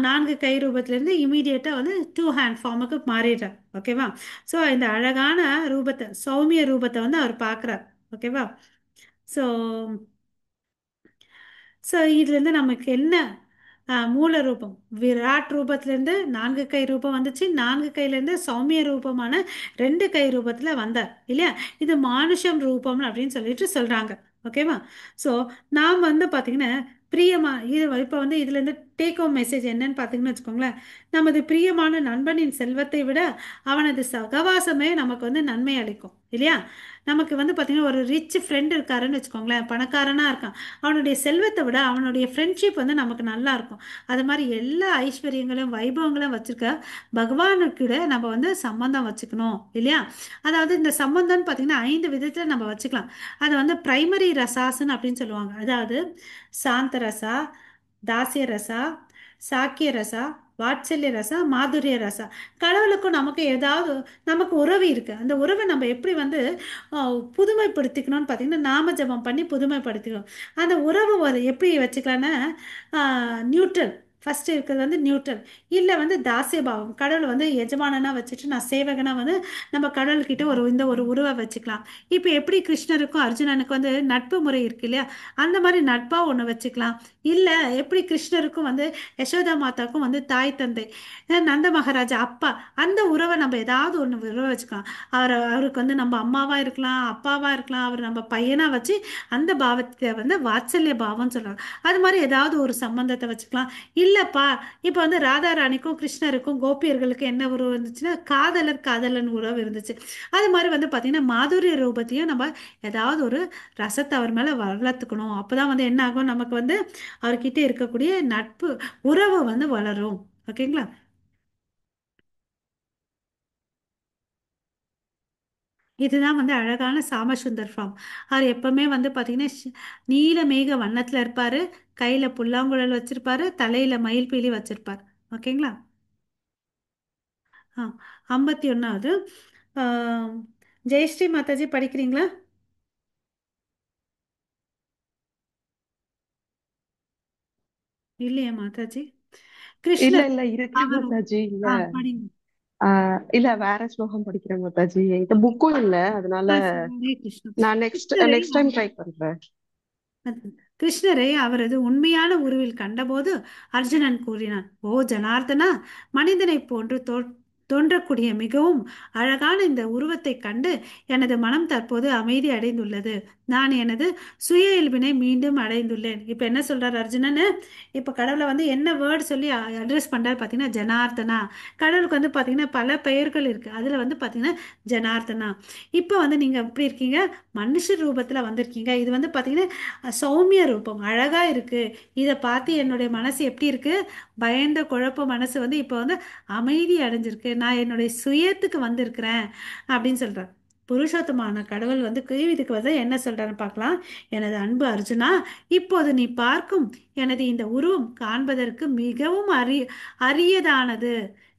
4 கை ரூபத்திலேருந்து இமீடியட்டாக வந்து 2 ஹேண்ட் ஃபார்முக்கு மாறிடுறார். ஓகேவா? ஸோ இந்த அழகான ரூபத்தை, சௌமிய ரூபத்தை வந்து அவர் பார்க்குறார். ஓகேவா? ஸோ ஸோ இதுலேருந்து நமக்கு என்ன மூல ரூபம், விராட் ரூபத்திலேருந்து 4 கை ரூபம் வந்துச்சு. 4 கையிலேருந்து சௌமிய ரூபமான 2 கை ரூபத்தில் வந்தார் இல்லையா? இது மானுஷம் ரூபம் அப்படின்னு சொல்லிட்டு சொல்கிறாங்க. ஓகேவா? ஸோ நாம் வந்து பார்த்தீங்கன்னா பிரியமா இது இப்போ வந்து இதுலேருந்து டேக் ஹோம் மெசேஜ் என்னன்னு பார்த்தீங்கன்னு வச்சுக்கோங்களேன். நமது பிரியமான நண்பனின் செல்வத்தை விட அவனது சகவாசமே நமக்கு வந்து நன்மை அளிக்கும் இல்லையா? நமக்கு வந்து பார்த்தீங்கன்னா ஒரு ரிச் ஃப்ரெண்ட் இருக்காருன்னு வச்சுக்கோங்களேன், பணக்காரனாக இருக்கான். அவனுடைய செல்வத்தை விட அவனுடைய ஃப்ரெண்ட்ஷிப் வந்து நமக்கு நல்லா இருக்கும். அது மாதிரி எல்லா ஐஸ்வர்யங்களும் வைபவங்களும் வச்சுருக்க பகவானுக்கிட்ட நம்ம வந்து சம்பந்தம் வச்சுக்கணும் இல்லையா? அதாவது இந்த சம்பந்தம்னு பார்த்தீங்கன்னா 5 விதத்தில் நம்ம வச்சுக்கலாம். அதை வந்து பிரைமரி ரசாஸ்ன்னு அப்படின்னு சொல்லுவாங்க. அதாவது சாந்த ரசா, தாசிய ரசா, சாக்கிய ரசா, வாத்சல்ய ரசா, மாதுரிய ரசா. கடவுளுக்கும் நமக்கு ஏதாவது நமக்கு உறவு இருக்கு. அந்த உறவை நம்ம எப்படி வந்து புதுமைப்படுத்திக்கணும்னு பார்த்தீங்கன்னா நாம ஜபம் பண்ணி புதுமைப்படுத்திக்கணும். அந்த உறவு எப்படி வச்சுக்கலான்னா நியூட்ரல். ஃபர்ஸ்ட் இருக்கிறது வந்து நியூட்ரல், இல்லை வந்து தாசிய பாவம். கடவுள் வந்து எஜமானனா வச்சுட்டு நான் சேவகனா வந்து நம்ம கடவுள்கிட்ட ஒரு உருவை வச்சுக்கலாம். இப்போ எப்படி கிருஷ்ணருக்கும் அர்ஜுனனுக்கும் வந்து நட்பு முறை இருக்கு இல்லையா? அந்த மாதிரி நட்பாக ஒன்று வச்சுக்கலாம். இல்லை எப்படி கிருஷ்ணருக்கும் வந்து யசோதா மாதாவுக்கும் வந்து தாய் தந்தை, நந்த மகாராஜா அப்பா, அந்த உறவை நம்ம ஏதாவது ஒன்று உறவை வச்சுக்கலாம். அவருக்கு வந்து நம்ம அம்மாவாக இருக்கலாம், அப்பாவாக இருக்கலாம். அவர் நம்ம பையனாக வச்சு அந்த பாவத்தை வந்து வாத்சல்ய பாவம்னு சொல்கிறாங்க. அது மாதிரி ஏதாவது ஒரு சம்பந்தத்தை வச்சுக்கலாம். இல்லைப்பா, இப்போ வந்து ராதா ராணிக்கும் கிருஷ்ணருக்கும் கோபியர்களுக்கும் என்ன உறவு இருந்துச்சுன்னா காதலன் உறவு இருந்துச்சு. அது மாதிரி வந்து பார்த்தீங்கன்னா மாதுரிய ரூபத்தையும் நம்ம ஏதாவது ஒரு ரசத்தை அவர் மேலே வளர்த்துக்கணும். அப்போ தான் வந்து என்ன ஆகும், நமக்கு வந்து அவர்கிட்ட இருக்கக்கூடிய நட்பு உறவு வந்து வளரும். ஓகேங்களா? இதுதான் வந்து அழகான சாமசுந்தர் ஃபார்ம். அவர் எப்பவுமே வந்து பார்த்தீங்கன்னா நீல மேக வண்ணத்தில் இருப்பார், கையில் புல்லாங்குழல் வச்சிருப்பாரு, தலையில் மயில் பீலி வச்சிருப்பார். ஓகேங்களா? ஆ 51வது. ஜெயஸ்ரீ மாதாஜி படிக்கிறீங்களா? இல்லையா மாதாஜி? இல்ல கிருஷ்ணர் இல்ல இருக்கு அவர் மாதாஜி. இல்ல படிங்க. இல்ல வேற ஸ்லோகம் படிக்கிறேன் மாதாஜி. என்கிட்ட புக்கும் இல்ல, அதனால ஹரே கிருஷ்ணா. நான் கிருஷ்ணரை நெக்ஸ்ட் டைம் ட்ரை பண்றேன். கிருஷ்ணரை அவரது உண்மையான உருவில் கண்டபோது அர்ஜுனன் கூறினான், ஓ ஜனார்தனா, மனிதனைப் போன்று தோன்றக்கூடிய மிகவும் அழகான இந்த உருவத்தை கண்டு எனது மனம் தற்போது அமைதி அடைந்துள்ளது. நான் எனது சுய இயல்பினை மீண்டும் அடைந்துள்ளேன். இப்ப என்ன சொல்றார் அர்ஜுனன்? இப்ப கடவுளை வந்து என்ன வேர்டு சொல்லி அட்ரஸ் பண்றாரு பாத்தீங்கன்னா ஜனார்தனா. கடவுளுக்கு வந்து பாத்தீங்கன்னா பல பெயர்கள் இருக்கு, அதுல வந்து பாத்தீங்கன்னா ஜனார்தனா. இப்ப வந்து நீங்க எப்படி இருக்கீங்க? மனுஷ ரூபத்துல வந்திருக்கீங்க. இது வந்து பாத்தீங்கன்னா சௌமிய ரூபம் அழகா இருக்கு. இதை பார்த்து என்னுடைய மனசு எப்படி இருக்கு? பயந்த குழப்ப மனசு வந்து இப்போ வந்து அமைதி அடைஞ்சிருக்கு. நான் என்னுடைய சுயத்துக்கு வந்திருக்கிறேன் அப்படின்னு சொல்றேன். புருஷோத்தமான கடவுள் வந்து இதுக்கு வந்து என்ன சொல்றான்னு பார்க்கலாம். எனது அன்பு அர்ஜுனா, இப்போது நீ பார்க்கும் எனது இந்த உருவம் காண்பதற்கு மிகவும் அரியதானது.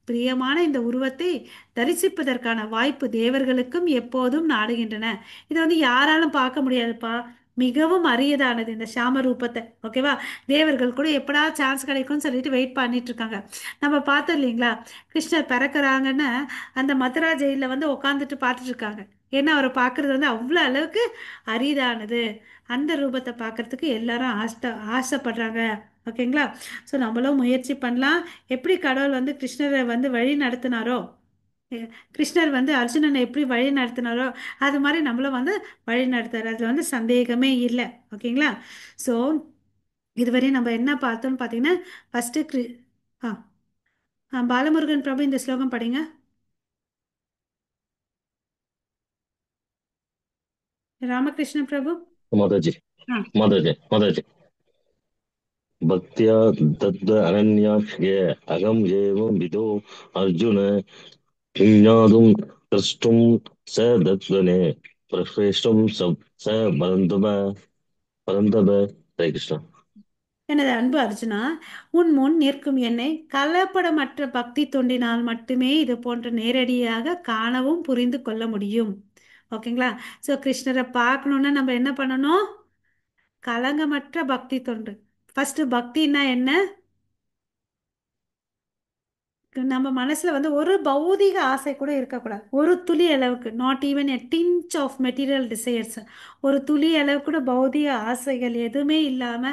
பிரியமான இந்த உருவத்தை தரிசிப்பதற்கான வாய்ப்பு தேவர்களுக்கும் எப்போதும் நாடுகின்றன. இதை வந்து யாராலும் பார்க்க முடியாதுப்பா. மிகவும் அரியதானது இந்த ஷாம ரூபத்தை. ஓகேவா? தேவர்கள் கூட எப்படா சான்ஸ் கிடைக்கும்னு சொல்லிட்டு வெயிட் பண்ணிட்டு இருக்காங்க. நம்ம பார்த்தோம் இல்லைங்களா, கிருஷ்ணர் பிறக்கிறாங்கன்னு அந்த மதுரா ஜெயில வந்து உட்காந்துட்டு பார்த்துட்டு இருக்காங்க. ஏன்னா அவரை பார்க்கறது வந்து அவ்வளோ அளவுக்கு அரிதானது. அந்த ரூபத்தை பார்க்கறதுக்கு எல்லாரும் ஆசைப்படுறாங்க. ஓகேங்களா? ஸோ நம்மளும் முயற்சி பண்ணலாம். எப்படி கடவுள் வந்து கிருஷ்ணரை வந்து வழி நடத்தினாரோ, கிருஷ்ணர் வந்து அர்ஜுனனை எப்படி வழி நடத்தினாரோ அது மாதிரி நம்மளும் வந்து வழி நடத்துறாரு. அதுல வந்து சந்தேகமே இல்லை. ஓகேங்களா? ஸோ இதுவரை நம்ம என்ன பார்த்தோம்னு பார்த்தீங்கன்னா ஃபர்ஸ்ட் ஆ பாலமுருகன் பிரபு இந்த ஸ்லோகம் படிங்க. ராமகிருஷ்ண பிரபு. माताजी ஆ माताजी भक्त्या तद् अनन्याक्ष्ये अहम् एवं विदो अर्जुन ज्ञातुं द्रष्टुं स दत्वने प्रवेष्टुं स परन्तप हरे कृष्ण. எனது அன்பு அர்ஜுனா, உன் முன் நிற்கும் என்னை கலப்படமற்ற பக்தி தொண்டினால் மட்டுமே இது போன்ற நேரடியாக காணவும் புரிந்து கொள்ள முடியும். ஓகேங்களா? ஸோ கிருஷ்ணரை பார்க்கணுன்னா நம்ம என்ன பண்ணணும்? கலங்கமற்ற பக்தி தொண்டு. ஃபர்ஸ்ட் பக்தின்னா என்ன? நம்ம மனசுல வந்து ஒரு பௌதிக ஆசை கூட இருக்கக்கூடாது. ஒரு துளி அளவுக்கு, not even a tinge of material desires. ஒரு துளி அளவு கூட பௌதிக ஆசைகள் எதுவுமே இல்லாம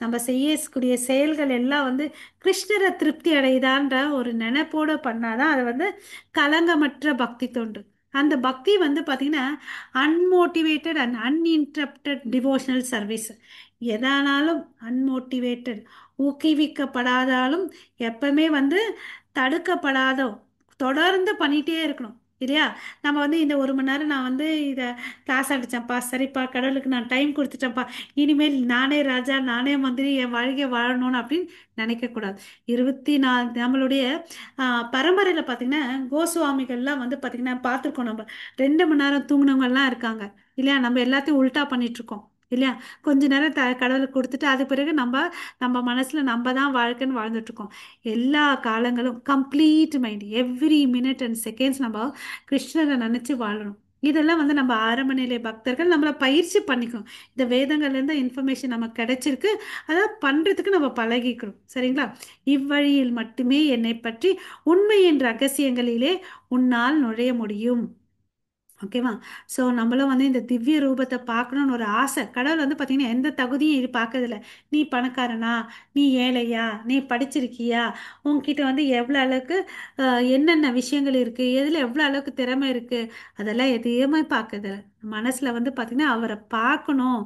நம்ம செய்யக்கூடிய செயல்கள் எல்லாம் வந்து கிருஷ்ணரை திருப்தி அடையுதான்ற ஒரு நினைப்போட பண்ணாதான் அது வந்து கலங்கமற்ற பக்தி தொண்டு. அந்த பக்தி வந்து பார்த்தீங்கன்னா அன்மோட்டிவேட்டட் அண்ட் அன்இன்டரப்டட் டிவோஷனல் சர்வீஸ். எதானாலும் அன்மோட்டிவேட்டட், ஊக்குவிக்கப்படாதாலும் எப்பவுமே வந்து தடுக்கப்படாதோ தொடர்ந்து பண்ணிகிட்டே இருக்கணும். இல்லையா? நம்ம வந்து இந்த 1 மணி நேரம் நான் வந்து இதை கிளாஸ் அடித்தேன்ப்பா, சரிப்பா, கடவுளுக்கு நான் டைம் கொடுத்துட்டேன்ப்பா, இனிமேல் நானே ராஜா நானே மந்திரி என் வாழ்க்கை வாழணும்னு அப்படின்னு நினைக்கக்கூடாது. 24 நம்மளுடைய பரம்பரையில் பார்த்தீங்கன்னா கோஸ்வாமிகள்லாம் வந்து பார்த்தீங்கன்னா பார்த்துருக்கோம். நம்ம 2 மணி நேரம் தூங்கினவங்கலாம் இருக்காங்க. இல்லையா? நம்ம எல்லாத்தையும் உல்ட்டா பண்ணிட்டு இருக்கோம். இல்லையா? கொஞ்ச நேரம் கடவுளுக்கு கொடுத்துட்டு அது பிறகு நம்ம நம்ம மனசுல நம்ம தான் வாழ்க்கைன்னு வாழ்ந்துட்டு இருக்கோம். எல்லா காலங்களும் complete mind, every minute and seconds நம்ம கிருஷ்ணரை நினைச்சு வாழணும். இதெல்லாம் வந்து நம்ம ஆரம்ப நிலை பக்தர்கள் நம்மளை பயிற்சி பண்ணிக்கணும். இந்த வேதங்கள்ல இருந்து இன்ஃபர்மேஷன் நமக்கு கிடைச்சிருக்கு, அதை பண்றதுக்கு நம்ம பழகிக்கணும். சரிங்களா? இவ்வழியில் மட்டுமே என்னை பற்றி உண்மையின் ரகசியங்களிலே உன்னால் நுழைய முடியும். ஓகேவா? ஸோ நம்மளும் வந்து இந்த திவ்ய ரூபத்தை பார்க்கணும்னு ஒரு ஆசை. கடவுள் வந்து பார்த்தீங்கன்னா எந்த தகுதியும் இது பார்க்கறதில்ல. நீ பணக்காரனா, நீ ஏழையா, நீ படிச்சிருக்கியா, உன்கிட்ட வந்து எவ்வளோ அளவுக்கு என்னென்ன விஷயங்கள் இருக்குது, எதில் எவ்வளோ அளவுக்கு திறமை இருக்குது, அதெல்லாம் எதையுமே பார்க்கறதில்ல. மனசில் வந்து பார்த்தீங்கன்னா அவரை பார்க்கணும்,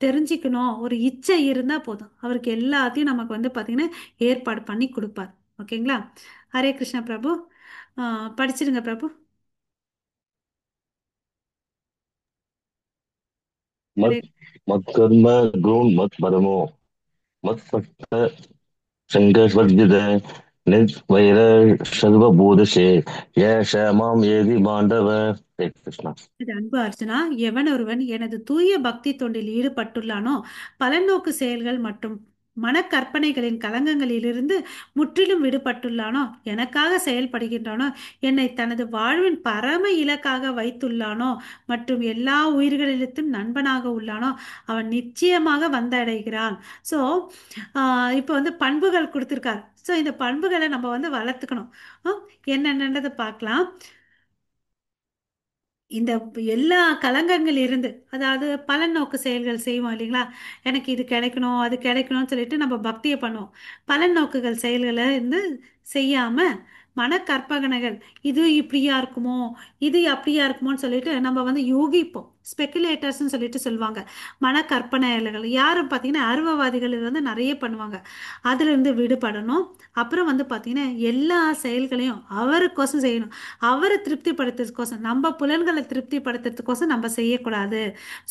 தெரிஞ்சுக்கணும் ஒரு இச்சை இருந்தால் போதும். அவருக்கு எல்லாத்தையும் நமக்கு வந்து பார்த்தீங்கன்னா ஏற்பாடு பண்ணி கொடுப்பார். ஓகேங்களா? ஹரே கிருஷ்ணா பிரபு. படிச்சிடுங்க பிரபு. ஹரே. मत् मत्कर्म गुण मत परमो मत भक्त संघर्षवर्जित निर्वैर सर्वभूतसे येष मां येदि पाण्डव हरे कृष्ण இது அன்பு அர்ஜுனா, எவன் ஒருவன் எனது தூய பக்தி தொண்டில் ஈடுபட்டுள்ளானோ, பலநோக்கு செயல்கள் மற்றும் மனக்கற்பனைகளின் கலங்கங்களிலிருந்து முற்றிலும் விடுபட்டுள்ளானோ, எனக்காக செயல்படுகின்றானோ, என்னை தனது வாழ்வின் பரம இலக்காக வைத்துள்ளானோ, மற்றும் எல்லா உயிர்களிடத்தும் நண்பனாக உள்ளானோ, அவன் நிச்சயமாக வந்தடைகிறான். ஸோ இப்போ வந்து பண்புகள் கொடுத்துருக்கார். ஸோ இந்த பண்புகளை நம்ம வந்து வளர்த்துக்கணும். என்னென்னதை பார்க்கலாம். இந்த எல்லா கலங்கங்கள் இருந்து, அதாவது பலன் நோக்கு செயல்கள் செய்வோம் இல்லைங்களா? எனக்கு இது கிடைக்கணும் அது கிடைக்கணும்னு சொல்லிட்டு நம்ம பக்தியை பண்ணுவோம். பலன் நோக்குகள் செயல்களை இருந்து செய்யாம மனக்கற்பகனைகள், இது இப்படியா இருக்குமோ இது அப்படியா இருக்குமோன்னு சொல்லிட்டு நம்ம வந்து யூகிப்போம். ஸ்பெக்குலேட்டர்ஸ்ன்னு சொல்லிட்டு சொல்லுவாங்க. மனக்கற்பனைகள் யாரும் பார்த்தீங்கன்னா அருவவாதிகள் இது வந்து நிறைய பண்ணுவாங்க. அதிலிருந்து விடுபடணும். அப்புறம் வந்து பார்த்தீங்கன்னா எல்லா செயல்களையும் அவருக்கோசம் செய்யணும். அவரை திருப்திப்படுத்துறதுக்கோசம், நம்ம புலன்களை திருப்திப்படுத்துறதுக்கோசம் நம்ம செய்யக்கூடாது.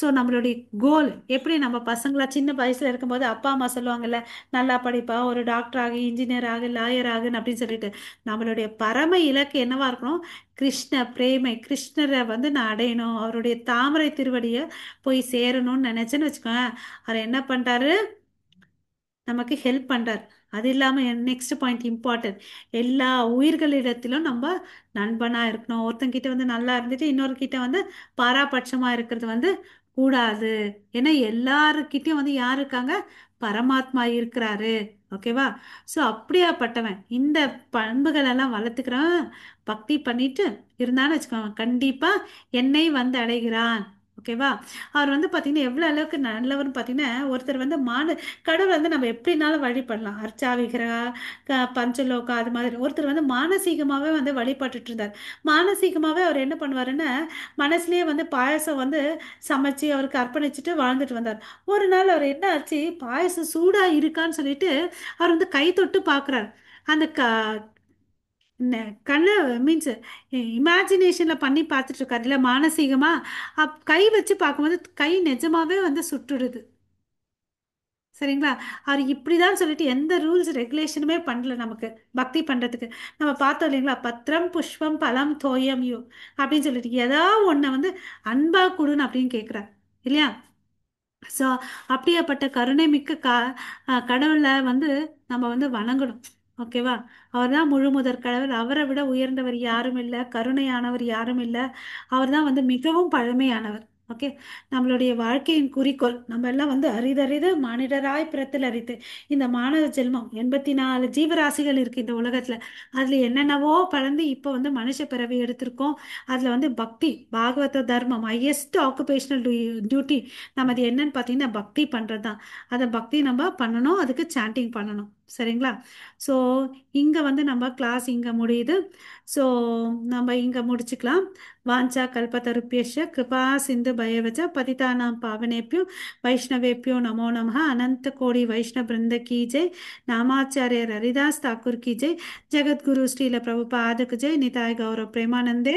ஸோ நம்மளுடைய கோல் எப்படி, நம்ம பசங்களா சின்ன வயசுல இருக்கும்போது அப்பா அம்மா சொல்லுவாங்கல்ல, நல்லா படிப்பா, ஒரு டாக்டர் ஆகு, இன்ஜினியர் ஆகு, லாயர் ஆகுன்னு அப்படின்னு சொல்லிட்டு, நம்மளுடைய பரம இலக்கு என்னவா இருக்கணும்? கிருஷ்ண பிரேமை, கிருஷ்ணரை வந்து நான் அடையணும், அவருடைய தாமரை திருவடியை போய் சேரணும்னு நினைச்சேன்னு வச்சுக்கோங்க. அவர் என்ன பண்றாரு? நமக்கு ஹெல்ப் பண்றார். அது இல்லாமல் நெக்ஸ்ட் பாயிண்ட் இம்பார்ட்டன்ட், எல்லா உயிர்களிடத்திலும் நம்ம நண்பனா இருக்கணும். ஒருத்தங்கிட்ட வந்து நல்லா இருந்துட்டு இன்னொரு கிட்ட வந்து பாராபட்சமா இருக்கிறது வந்து கூடாது. ஏன்னா எல்லாருக்கிட்டையும் வந்து யார் இருக்காங்க? பரமாத்மா இருக்கிறாரு. ஓகேவா? ஸோ அப்படியாப்பட்டவன் இந்த பண்புகள் எல்லாம் வளர்த்துக்கிறவன் பக்தி பண்ணிட்டு இருந்தான்னு வச்சுக்கோங்க, கண்டிப்பா என்னை வந்து அடைகிறான். ஓகேவா? அவர் வந்து பார்த்தீங்கன்னா எவ்வளோ அளவுக்கு நல்லவர்னு பார்த்தீங்கன்னா, ஒருத்தர் வந்து கடவுள் வந்து நம்ம எப்படினாலும் வழிபடலாம். அர்ச்சா விக்கிரகா, பஞ்சலோகா, அது மாதிரி. ஒருத்தர் வந்து மானசீகமாகவே வந்து வழிபட்டுட்டு இருந்தார். மானசீகமாகவே அவர் என்ன பண்ணுவாருன்னா, மனசுலயே வந்து பாயசம் வந்து சமைச்சு அவருக்கு அர்ப்பணிச்சுட்டு வாழ்ந்துட்டு வந்தார். ஒரு நாள் அவர் என்ன ஆச்சு, பாயசம் சூடா இருக்கான்னு சொல்லிட்டு அவர் வந்து கை தொட்டு பார்க்குறார். அந்த கண்ணு மீன்ஸ் இமேஜினேஷன்ல பண்ணி பார்த்துட்டு இருக்காரு இல்லை மானசீகமா. கை வச்சு பார்க்கும்போது கை நிஜமாவே வந்து சுட்டுடுது. சரிங்களா? அவர் இப்படிதான் சொல்லிட்டு எந்த ரூல்ஸ் ரெகுலேஷனுமே பண்ணல நமக்கு பக்தி பண்றதுக்கு. நம்ம பார்த்தோம் இல்லைங்களா, பத்திரம் புஷ்பம் பலம் தோயம் யூ அப்படின்னு சொல்லிட்டு ஏதாவது ஒன்றை வந்து அன்பா கொடுன்னு அப்படின்னு கேட்குறார் இல்லையா? ஸோ அப்படியாப்பட்ட கருணை மிக்க கடவுளை வந்து நம்ம வந்து வணங்கணும். ஓகேவா? அவர் தான் முழு முதற் கடவுள். அவரை விட உயர்ந்தவர் யாரும் இல்லை, கருணையானவர் யாரும் இல்லை. அவர் தான் வந்து மிகவும் பழமையானவர். ஓகே. நம்மளுடைய வாழ்க்கையின் குறிக்கோள், நம்ம எல்லாம் வந்து அரிதறிது மானிடராய் பிறத்தல் அரிது. இந்த மானவ ஜென்மம் 84 ஜீவராசிகள் இருக்கு இந்த உலகத்துல. அதுல என்னென்னவோ பறந்து இப்போ வந்து மனுஷ பிறவி எடுத்திருக்கோம். அதுல வந்து பக்தி, பாகவத தர்மம், ஹையஸ்ட் ஆக்குபேஷனல் டியூட்டி நம்ம அது என்னன்னு பார்த்தீங்கன்னா பக்தி பண்ணுறது தான். அதை பக்தி நம்ம பண்ணணும், அதுக்கு சாண்டிங் பண்ணணும். சரிங்களா? ஸோ இங்கே வந்து நம்ம கிளாஸ் இங்கே முடியுது. ஸோ நம்ம இங்கே முடிச்சுக்கலாம். வாஞ்சா கல்பத்தருப்பியஷ கிருபா சிந்து பயவச்ச பதிதானாம் பாவனேப்பியோ வைஷ்ணவேப்பியோ நமோ நமः. அனந்த கோடி வைஷ்ணவ பிருந்த கி ஜெய். நாமாச்சாரியர் ஹரிதாஸ் தாக்கூர் கி ஜெய். ஜெகத்குரு ஸ்ரீல பிரபுபாதக்கு ஜெய். நிதாய் கௌரவ பிரேமானந்தே.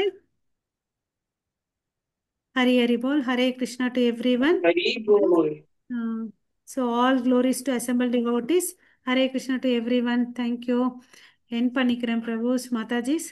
ஹரி ஹரி போல். Hare Krishna to everyone. Hari போல். So all glories to assembled devotees. Hare Krishna to everyone. Thank you. End பண்ணிக்கிறேன் பிரபுஸ் மாதாஜிஸ்.